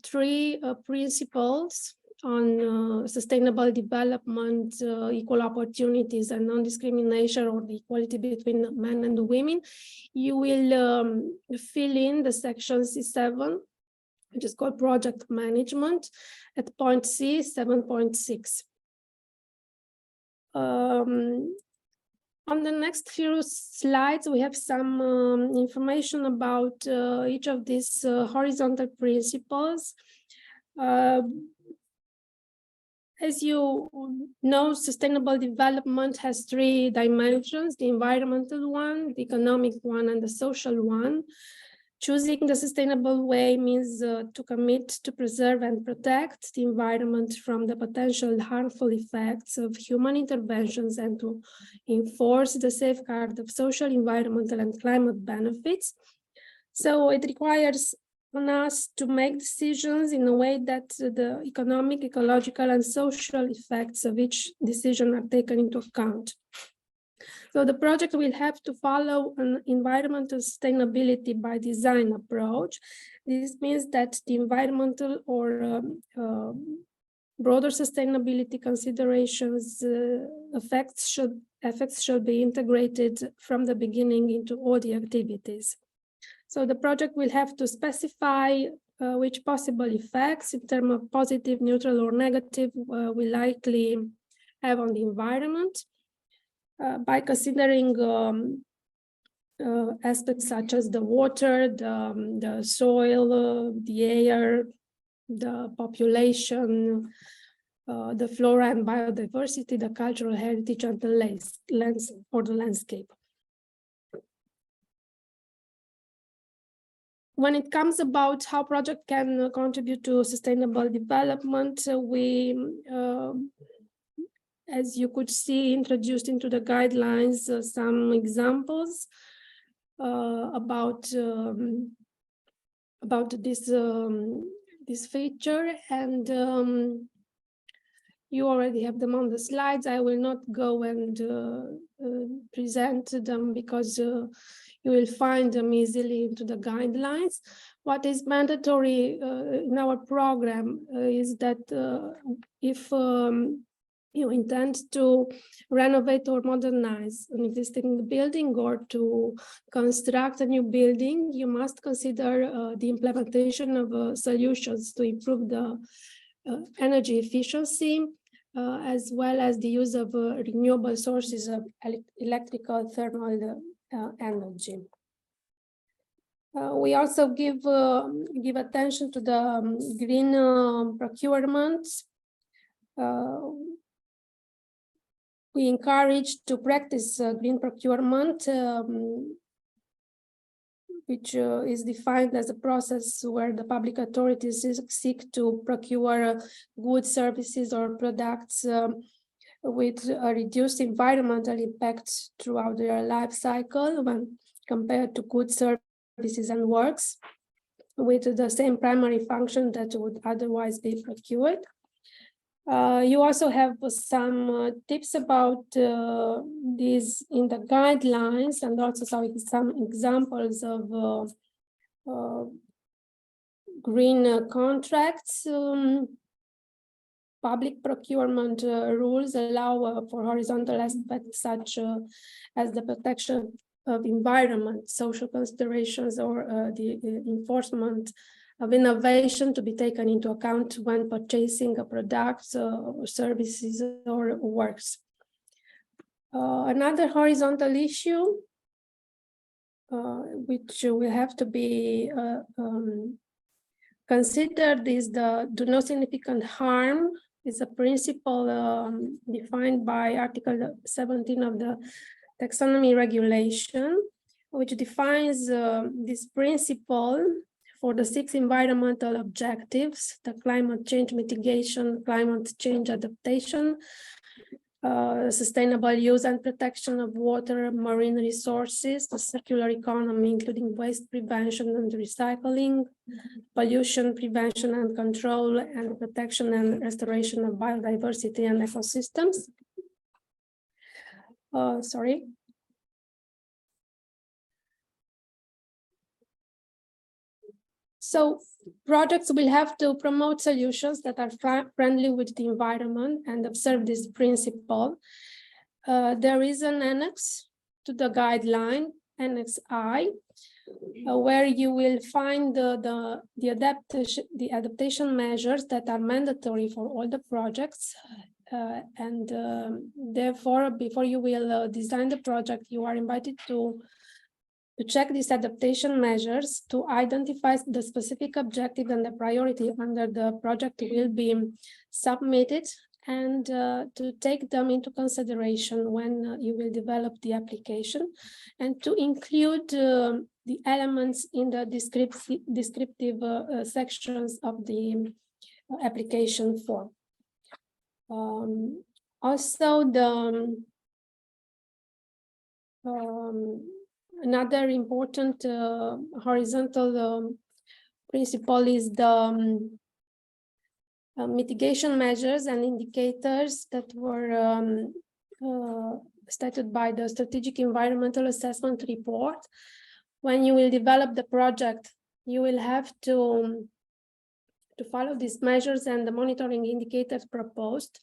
three principles on sustainable development, equal opportunities, and non-discrimination, or the equality between men and women, you will fill in the section C7, which is called project management, at point C, 7.6. On the next few slides, we have some information about each of these horizontal principles. As you know, sustainable development has three dimensions: the environmental one, the economic one, and the social one. Choosing the sustainable way means to commit to preserve and protect the environment from the potential harmful effects of human interventions, and to enforce the safeguard of social, environmental, and climate benefits. So it requires on us to make decisions in a way that the economic, ecological, and social effects of each decision are taken into account. So the project will have to follow an environmental sustainability by design approach. This means that the environmental or broader sustainability considerations effects should be integrated from the beginning into all the activities. So the project will have to specify which possible effects in terms of positive, neutral, or negative we likely have on the environment. By considering aspects such as the water, the soil, the air, the population, the flora and biodiversity, the cultural heritage, and the landscape. When it comes about how project can contribute to sustainable development, we as you could see, introduced into the guidelines some examples about this feature, and you already have them on the slides. I will not go and present them because you will find them easily into the guidelines. What is mandatory in our program is that if you intend to renovate or modernize an existing building or to construct a new building, you must consider the implementation of solutions to improve the energy efficiency, as well as the use of renewable sources of electrical thermal energy. We also give attention to the green procurement. We encourage to practice green procurement, which is defined as a process where the public authorities seek to procure goods, services, or products with a reduced environmental impact throughout their life cycle when compared to goods, services and works with the same primary function that would otherwise be procured. You also have some tips about these in the guidelines, and also some examples of green contracts. Public procurement rules allow for horizontal aspects such as the protection of environment, social considerations, or the enforcement of innovation to be taken into account when purchasing a product, or services, or works. Another horizontal issue which will have to be considered is the do no significant harm is a principle defined by Article 17 of the Taxonomy Regulation, which defines this principle for the 6 environmental objectives: the climate change mitigation, climate change adaptation, sustainable use and protection of water, marine resources, the circular economy, including waste prevention and recycling, pollution prevention and control, and protection and restoration of biodiversity and ecosystems. So projects will have to promote solutions that are friendly with the environment and observe this principle. There is an annex to the guideline, Annex I, where you will find the adaptation measures that are mandatory for all the projects. Therefore, before you will design the project, you are invited to check these adaptation measures, to identify the specific objective and the priority under the project will be submitted, and to take them into consideration when you will develop the application, and to include the elements in the descriptive sections of the application form. Also, another important horizontal principle is the mitigation measures and indicators that were stated by the Strategic Environmental Assessment Report. When you will develop the project, you will have to follow these measures and the monitoring indicators proposed.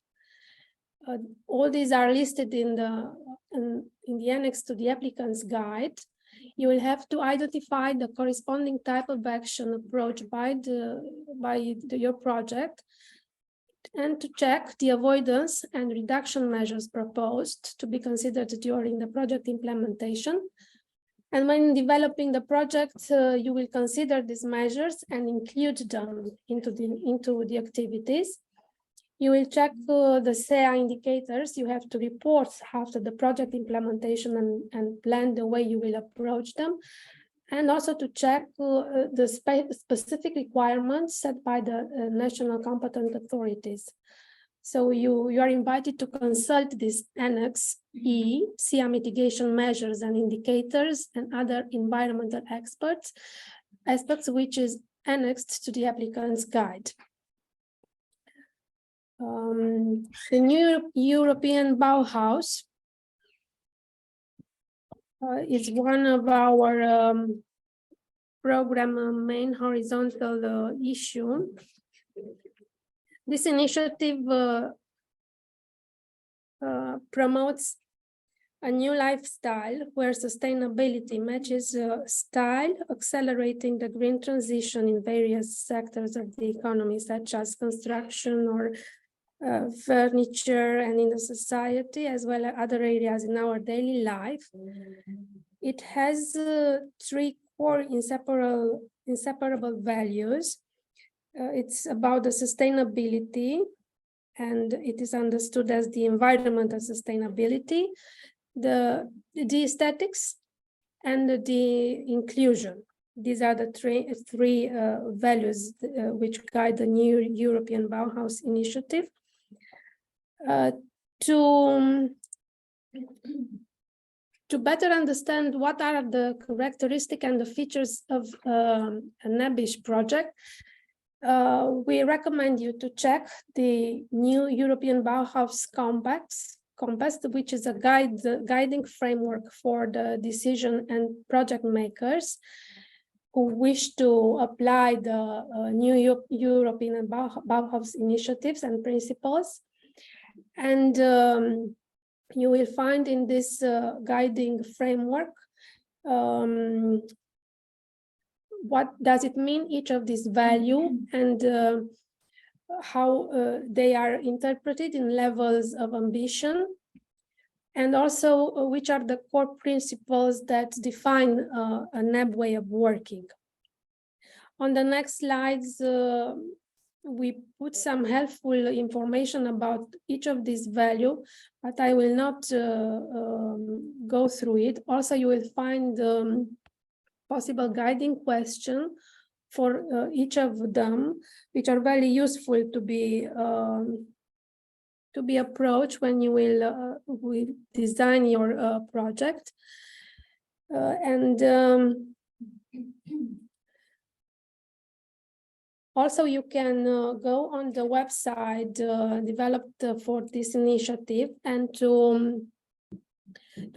All these are listed in the annex to the applicant's guide. You will have to identify the corresponding type of action approach by your project, and to check the avoidance and reduction measures proposed to be considered during the project implementation. And when developing the project, you will consider these measures and include them into the activities. You will check the SEA indicators you have to report after the project implementation and plan the way you will approach them, and also to check the specific requirements set by the national competent authorities. So you are invited to consult this Annex E, SEA mitigation measures and indicators and other environmental aspects, which is annexed to the applicant's guide. The new European Bauhaus is one of our program main horizontal issue. This initiative promotes a new lifestyle where sustainability matches style, accelerating the green transition in various sectors of the economy, such as construction or furniture, and in the society, as well as other areas in our daily life. It has 3 core inseparable values. It's about the sustainability, and it is understood as the environmental sustainability, the aesthetics, and the inclusion. These are the three values which guide the new European Bauhaus initiative. To To better understand what are the characteristics and the features of a NABISH project, we recommend you to check the new European Bauhaus Compass, which is a guiding framework for the decision and project makers who wish to apply the new European Bauhaus initiatives and principles. And you will find in this guiding framework what does it mean, each of these value, and how they are interpreted in levels of ambition, and also which are the core principles that define a NAB way of working. On the next slides, we put some helpful information about each of these values, but I will not go through it. Also, you will find possible guiding question for each of them, which are very useful to be approached when you will design your project. Also, you can go on the website developed for this initiative and to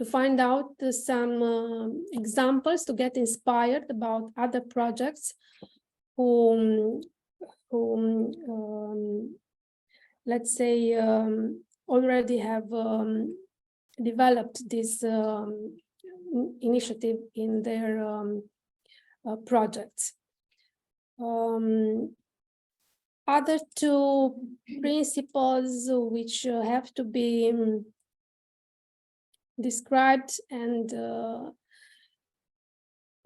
find out some examples, to get inspired about other projects who let's say, already have developed this initiative in their projects. Other two principles which have to be described and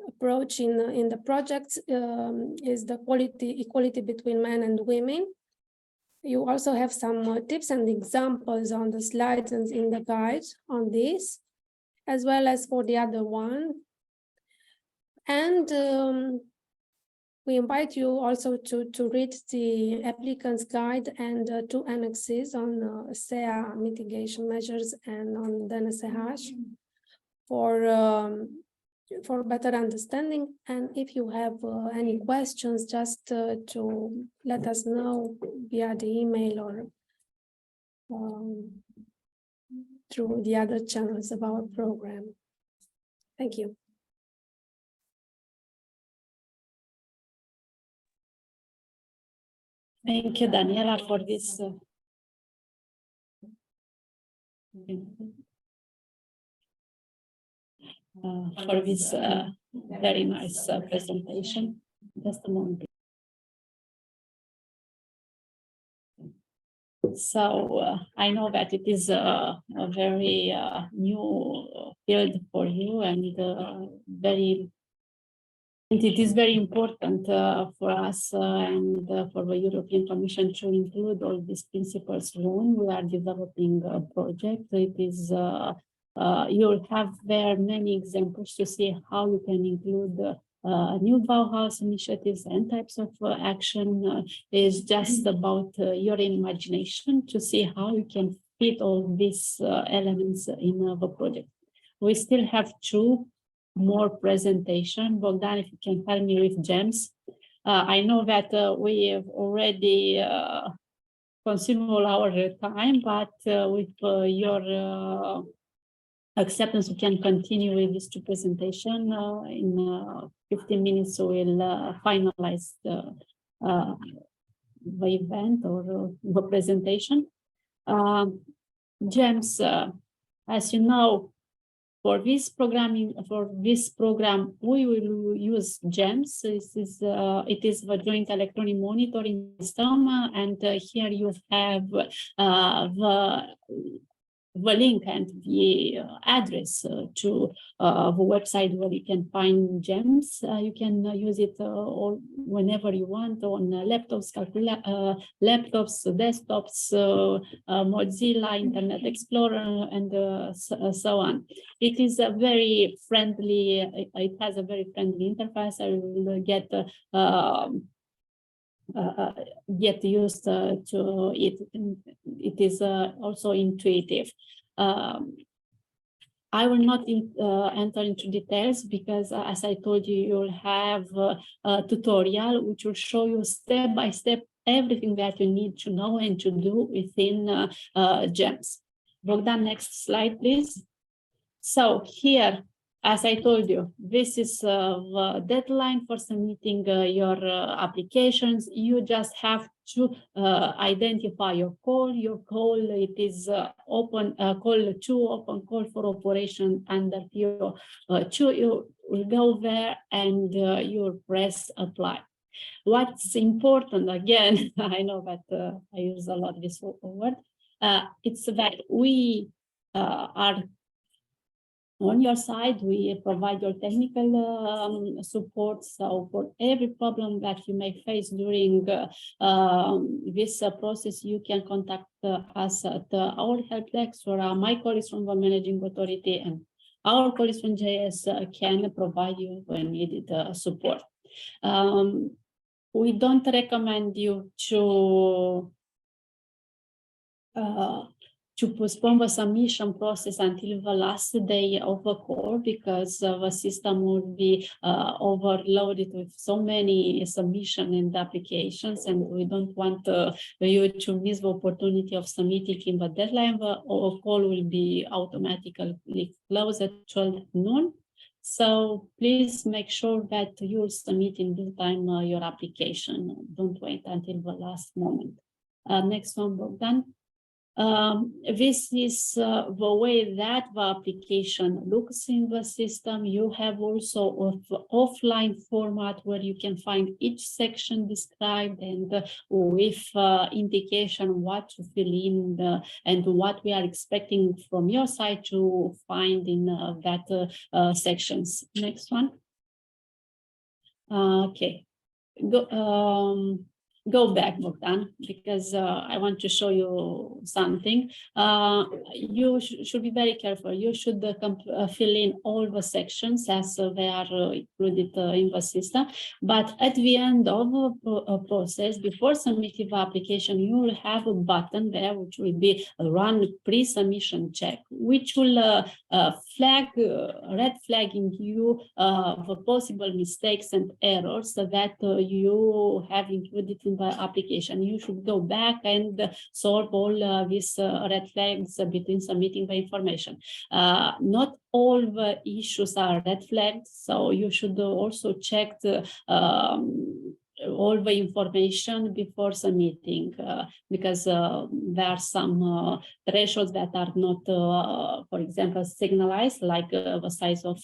approach in the projects is the equality between men and women. You also have some tips and examples on the slides and in the guide on this, as well as for the other one. And we invite you also to read the applicant's guide and two annexes on SEA mitigation measures and on the NSH for better understanding. And if you have any questions, just to let us know via the email or through the other channels of our program. Thank you. Thank you, Daniela, for this. For this very nice presentation. Just a moment. So I know that it is a very new field for you, and it is very important for us and for the European Commission to include all these principles when we are developing a project. It is you'll have there many examples to see how you can include new Bauhaus initiatives and types of action. Is just about your imagination to see how you can fit all these elements in the project. We still have two more presentation. Bogdan, if you can help me with gems. I know that we have already consumed all our time, but with your acceptance, we can continue with these two presentations. In 15 minutes, we'll finalize the event or the presentation. Gems, as you know, for this program, we will use GEMS. It is the Joint Electronic Monitoring System, and here you have the link and the address to the website where you can find GEMS. You can use it all whenever you want on laptops, desktops, Mozilla, Internet Explorer, and so on. It is a very friendly. It has a very friendly interface. I will get used to it. It is also intuitive. I will not enter into details because, as I told you, you'll have a tutorial which will show you step by step everything that you need to know and to do within GEMS. Bogdan, next slide, please. So here, as I told you, this is the deadline for submitting your applications. You just have to identify your call. Your call, it is open call 2, open call for operation under PO 2. You will go there and you'll press apply. What's important, again, I know that I use a lot this word, it's that we are on your side. We provide your technical support. So for every problem that you may face during this process, you can contact us at our help desk, or my colleagues from the managing authority and our colleagues from JS can provide you when needed support. We don't recommend you to postpone the submission process until the last day of the call, because the system will be overloaded with so many submissions and applications, and we don't want you to miss the opportunity of submitting in the deadline. The call will be automatically closed at 12 noon. So please make sure that you submit in due time your application. Don't wait until the last moment. Next one, Bogdan. This is the way that the application looks in the system. You have also an offline format where you can find each section described and with indication what to fill in and what we are expecting from your side to find in that sections. Next one. Okay. Go back, Bogdan, because I want to show you something. You should be very careful. You should fill in all the sections as they are included in the system. But at the end of a process, before submitting the application, you will have a button there which will be run pre-submission check, which will red flagging you the possible mistakes and errors that you have included in the application. You should go back and solve all these red flags between submitting the information. Not all the issues are red flags, so you should also check all the information before submitting, because there are some thresholds that are not, for example, signalized, like the size of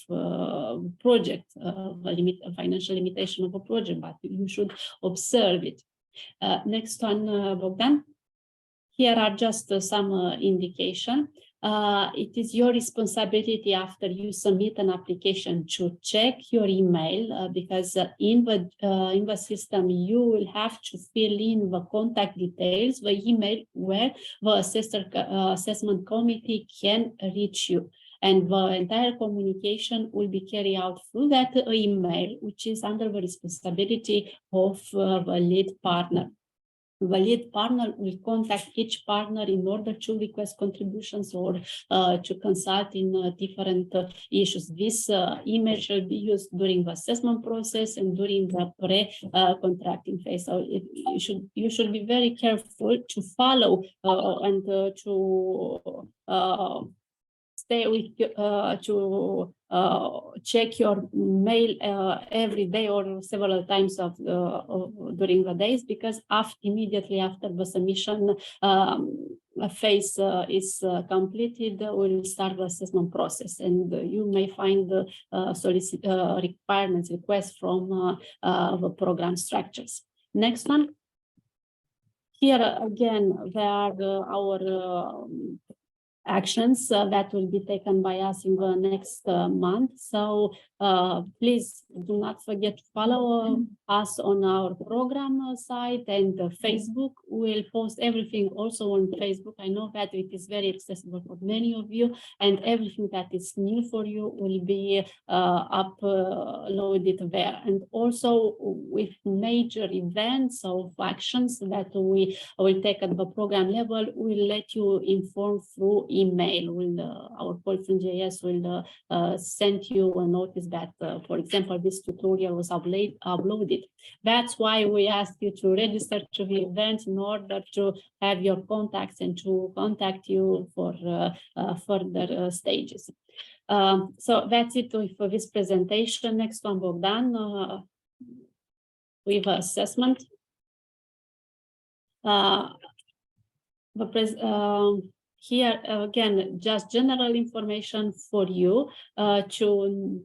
project, the financial limitation of a project, but you should observe it. Next one, Bogdan. Here are just some indication. It is your responsibility after you submit an application to check your email, because in the system you will have to fill in the contact details, the email where the assessment committee can reach you. And the entire communication will be carried out through that email, which is under the responsibility of the lead partner. The lead partner will contact each partner in order to request contributions or to consult in different issues. This email shall be used during the assessment process and during the pre-contracting phase. So you should be very careful to follow and to stay with to check your mail every day or several times during the days, because immediately after the submission phase is completed, we'll start the assessment process, and you may find requests from the program structures. Next one. Here again, there are our actions that will be taken by us in the next month. So please do not forget to follow us on our program site and Facebook. We'll post everything also on Facebook. I know that it is very accessible for many of you, and everything that is new for you will be uploaded there. And also with major events of actions that we will take at the program level, we'll let you inform through email. Our boyfriend JS will send you a notice that, for example, this tutorial was uploaded. That's why we ask you to register to the event in order to have your contacts and to contact you for further stages. So that's it for this presentation. Next one, Bogdan, with assessment. Here again, just general information for you to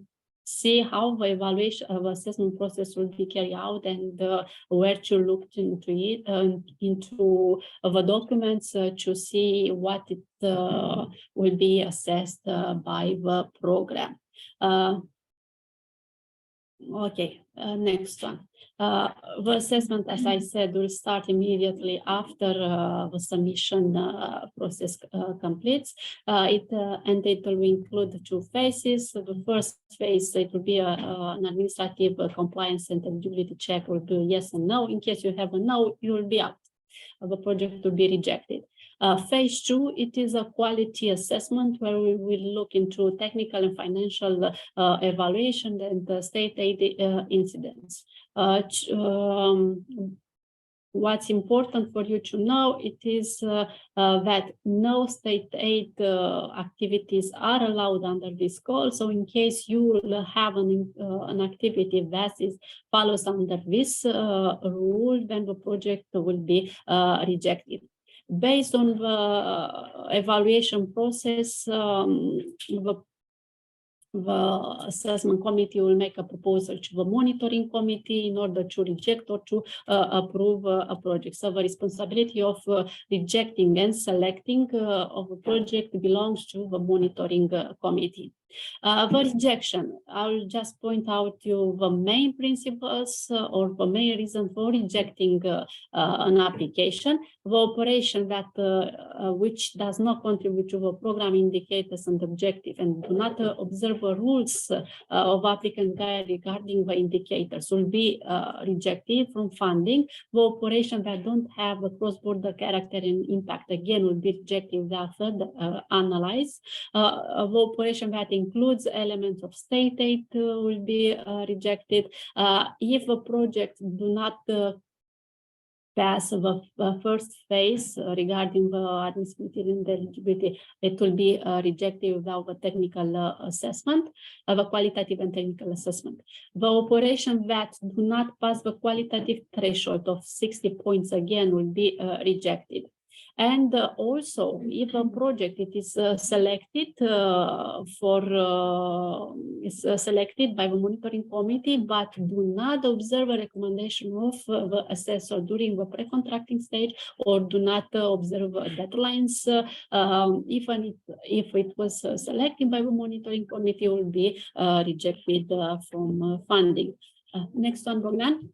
see how the evaluation of assessment process will be carried out and where to look into it, into the documents to see what it will be assessed by the program. Okay, next one. The assessment, as I said, will start immediately after the submission process completes. And it will include two phases. So the first phase, it will be an administrative compliance and eligibility check. Will be yes and no. In case you have a no, you will be out. The project will be rejected. Phase 2, it is a quality assessment where we will look into technical and financial evaluation and state aid incidents. What's important for you to know, it is that no state aid activities are allowed under this call. So in case you will have an activity that follows under this rule, then the project will be rejected. Based on the evaluation process, the assessment committee will make a proposal to the monitoring committee in order to reject or to approve a project. So the responsibility of rejecting and selecting of a project belongs to the monitoring committee. The rejection, I'll just point out you the main principles or the main reason for rejecting an application. The operation that which does not contribute to the program indicators and objective and do not observe the rules of applicant guide regarding the indicators will be rejected from funding. The operation that don't have a cross-border character and impact again will be rejected without further analyze. The operation that includes elements of state aid will be rejected. If a project do not pass the first phase regarding the admissibility and eligibility, it will be rejected without a technical assessment, the qualitative and technical assessment. The operation that do not pass the qualitative threshold of 60 points again will be rejected. And also, if a project it is selected selected by the monitoring committee, but do not observe a recommendation of the assessor during the pre-contracting stage, or do not observe deadlines, even if it was selected by the monitoring committee, will be rejected from funding. Next one, Bogdan.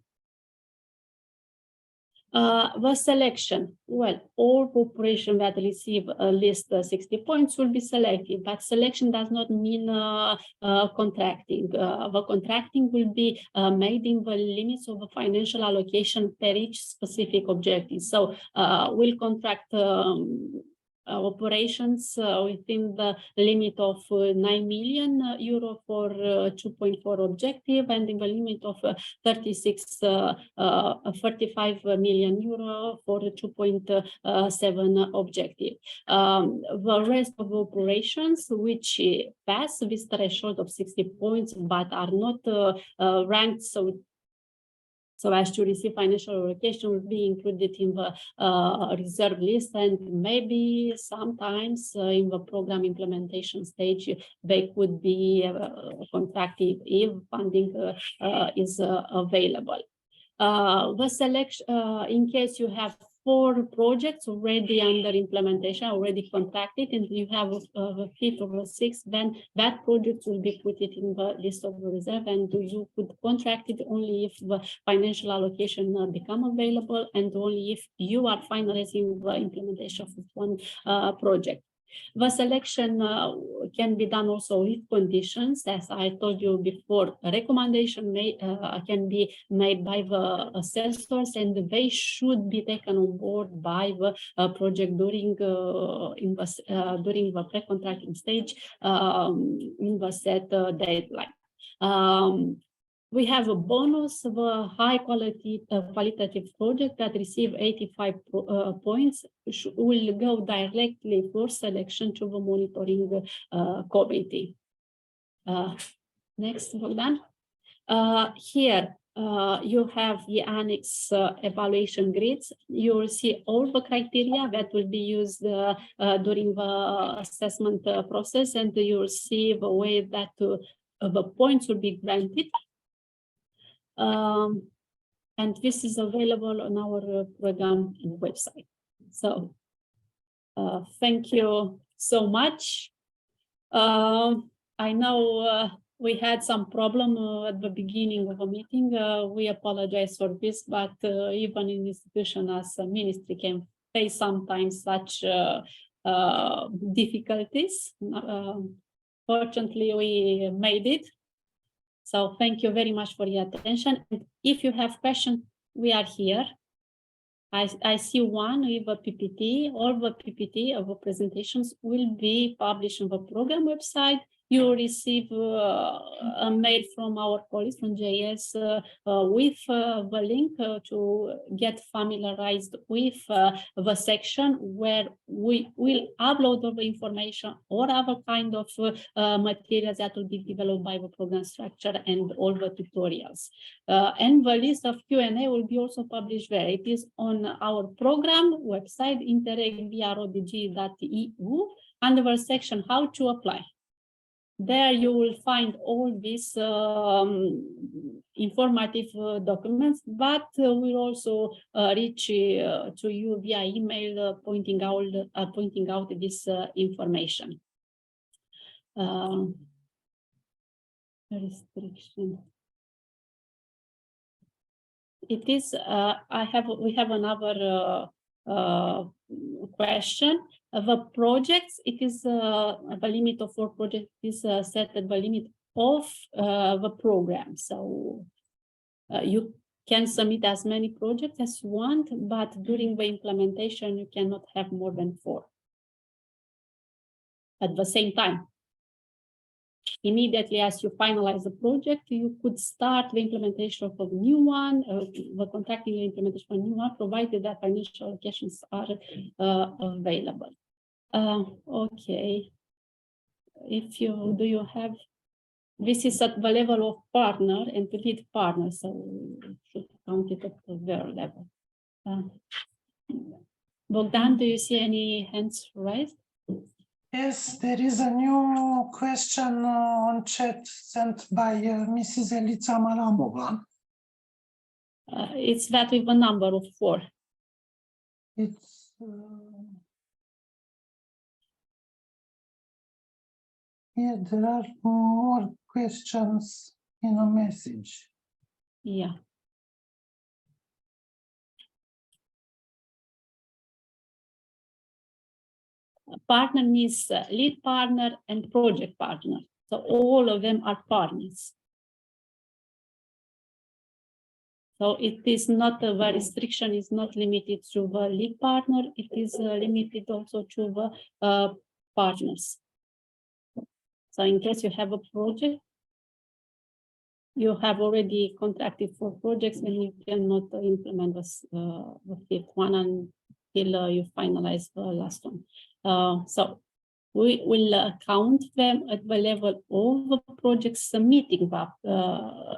The selection, well, all corporations that receive at least 60 points will be selected, but selection does not mean contracting. The contracting will be made in the limits of the financial allocation per each specific objective. So we'll contract operations within the limit of 9 million euro for 2.4 objective, and in the limit of 35 million euro for 2.7 objective. The rest of the operations which pass this threshold of 60 points but are not ranked so as to receive financial allocation will be included in the reserve list, and maybe sometimes in the program implementation stage, they could be contracted if funding is available. The selection, in case you have 4 projects already under implementation, already contracted, and you have a 5th or a 6th, then that project will be put it in the list of the reserve, and you could contract it only if the financial allocation become available, and only if you are finalizing the implementation of one project. The selection can be done also with conditions. As I told you before, a recommendation can be made by the assessors, and they should be taken on board by the project during the pre-contracting stage in the set deadline. We have a bonus of a high qualitative project that receive 85 points, which will go directly for selection to the monitoring committee. Next, Bogdan. Here you have the annex evaluation grids. You will see all the criteria that will be used during the assessment process, and you will see the way that the points will be granted. And this is available on our program website. So thank you so much. I know we had some problem at the beginning of the meeting. We apologize for this, but even in institution as a ministry can face sometimes such difficulties. Fortunately, we made it. So thank you very much for your attention. And if you have questions, we are here. I see one with a PPT. All the PPT of the presentations will be published on the program website. You will receive a mail from our colleagues from JS with the link to get familiarized with the section where we will upload all the information or other kind of materials that will be developed by the program structure and all the tutorials. And the list of Q&A will be also published there. It is on our program website, interreg.rodg.eu, under the section How to Apply. There you will find all these informative documents, but we'll also reach to you via email pointing out this information. Restriction. It is. We have another question. The projects, it is the limit of 4 projects is set at the limit of the program. So you can submit as many projects as you want, but during the implementation, you cannot have more than 4 at the same time. Immediately as you finalize the project, you could start the implementation of a new one, the contracting and implementation of a new one, provided that financial allocations are available. Okay. Do you have, this is at the level of partner and lead partner, so we should count it at their level. Bogdan, do you see any hands raised? Yes, there is a new question on chat sent by Mrs. Elița Maramova. It's that with a number of 4. It's yeah, there are more questions in a message. Yeah. Partner means lead partner and project partner. So all of them are partners. So it is not, the restriction is not limited to the lead partner, it is limited also to the partners. So in case you have a project, you have already contracted for projects, and you cannot implement this, the 5th one until you finalize the last one. So we will count them at the level of the projects submitting that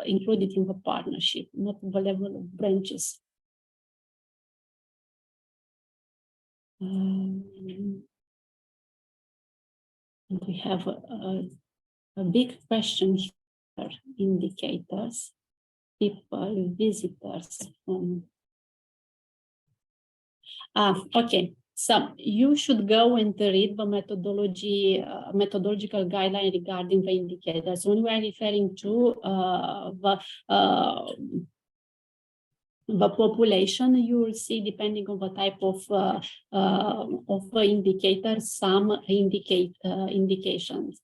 included in the partnership, not the level of branches. And we have a big question here, indicators, people, visitors. Okay, so you should go and read the methodological guideline regarding the indicators. When we are referring to the population, you will see, depending on the type of indicator, some indications.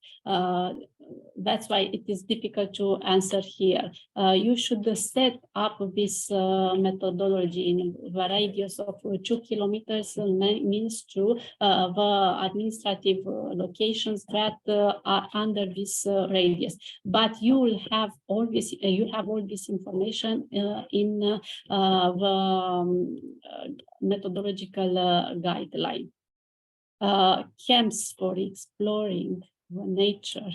That's why it is difficult to answer here. You should set up this methodology in the radius of 2 kilometers, means to the administrative locations that are under this radius. But you will have all this. You have all this information in the methodological guideline. Camps for exploring the nature.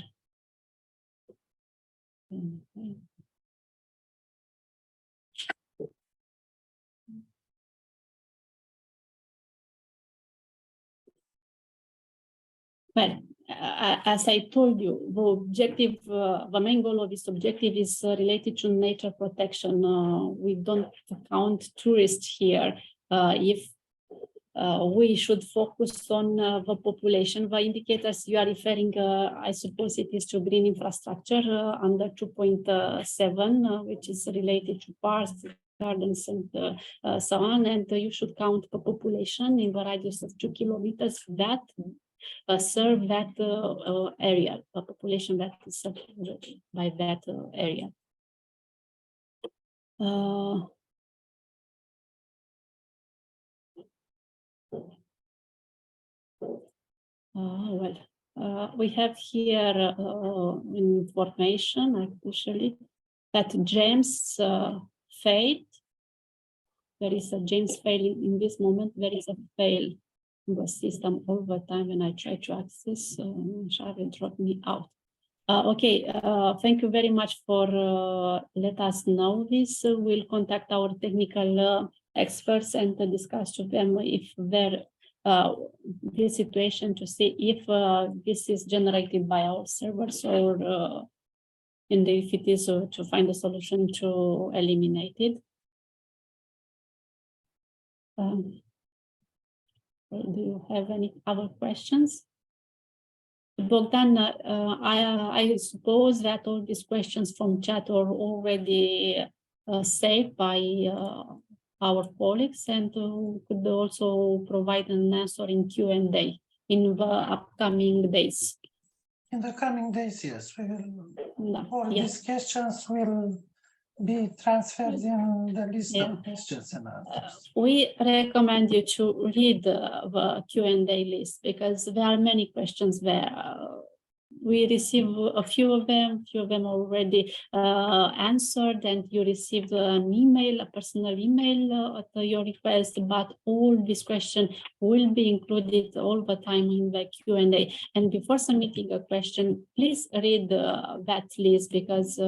Well, as I told you, the objective, the main goal of this objective is related to nature protection. We don't count tourists here. If we should focus on the population, the indicators you are referring, I suppose it is to green infrastructure under 2.7, which is related to parks, gardens, and so on. And you should count the population in the radius of 2 kilometers that serve that area, a population that is served by that area. We have here information actually that James failed. There is a James fail in this moment. There is a fail in the system all the time when I try to access. Charlie dropped me out. Okay, thank you very much for let us know this. We'll contact our technical experts and discuss with them if there this situation, to see if this is generated by our servers or and if it is to find a solution to eliminate it. Do you have any other questions? Bogdan, I suppose that all these questions from chat are already saved by our colleagues, and could also provide an answer in Q&A in the upcoming days. In the coming days, yes, we will. All Yes. these questions will be transferred in the list of questions and answers. We recommend you to read the Q&A list because there are many questions there. We receive a few of them already answered, and you received an email, a personal email at your request, but all these questions will be included all the time in the Q&A. And before submitting a question, please read that list, because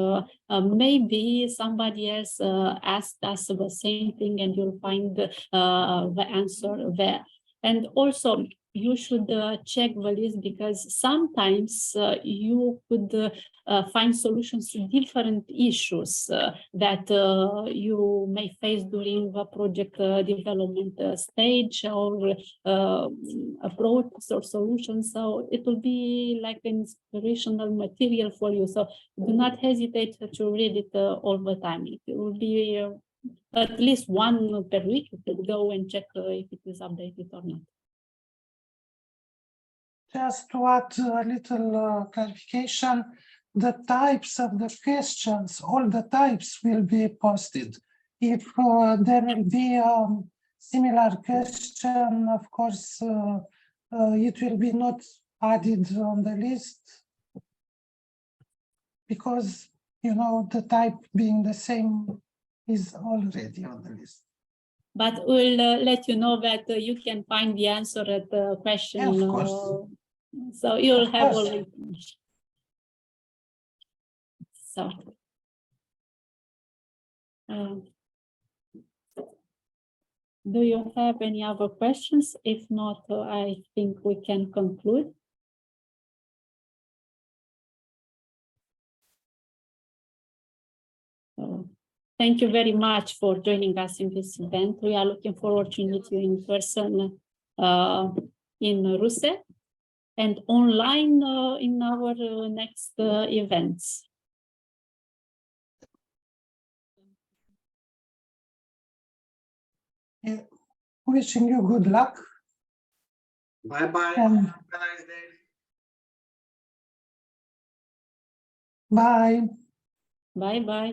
maybe somebody else asked us the same thing and you'll find the answer there. And also, you should check the list, because sometimes you could find solutions to different issues that you may face during the project development stage, or approach or solutions. So it will be like an inspirational material for you. So do not hesitate to read it all the time. It will be at least one per week. You could go and check if it is updated or not. Just to add a little clarification, the types of the questions, all the types will be posted. If there will be a similar question, of course, it will be not added on the list, because, you know, the type being the same is already on the list. But we'll let you know that you can find the answer at the question. Yeah, of course. So you'll have all course. the information. So. Do you have any other questions? If not, I think we can conclude. Thank you very much for joining us in this event. We are looking forward to meet you in person in Ruse and online in our next events. Yeah. Wishing you good luck. Bye-bye. And Have a nice day. bye. Bye-bye.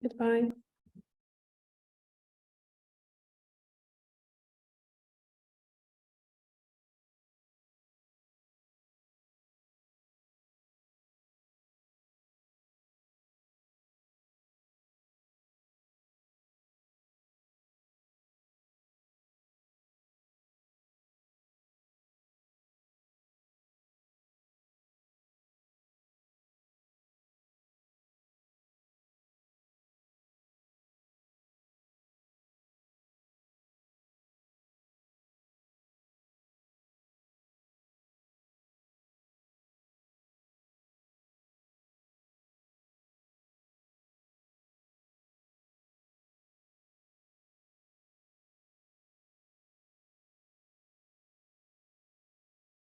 Goodbye.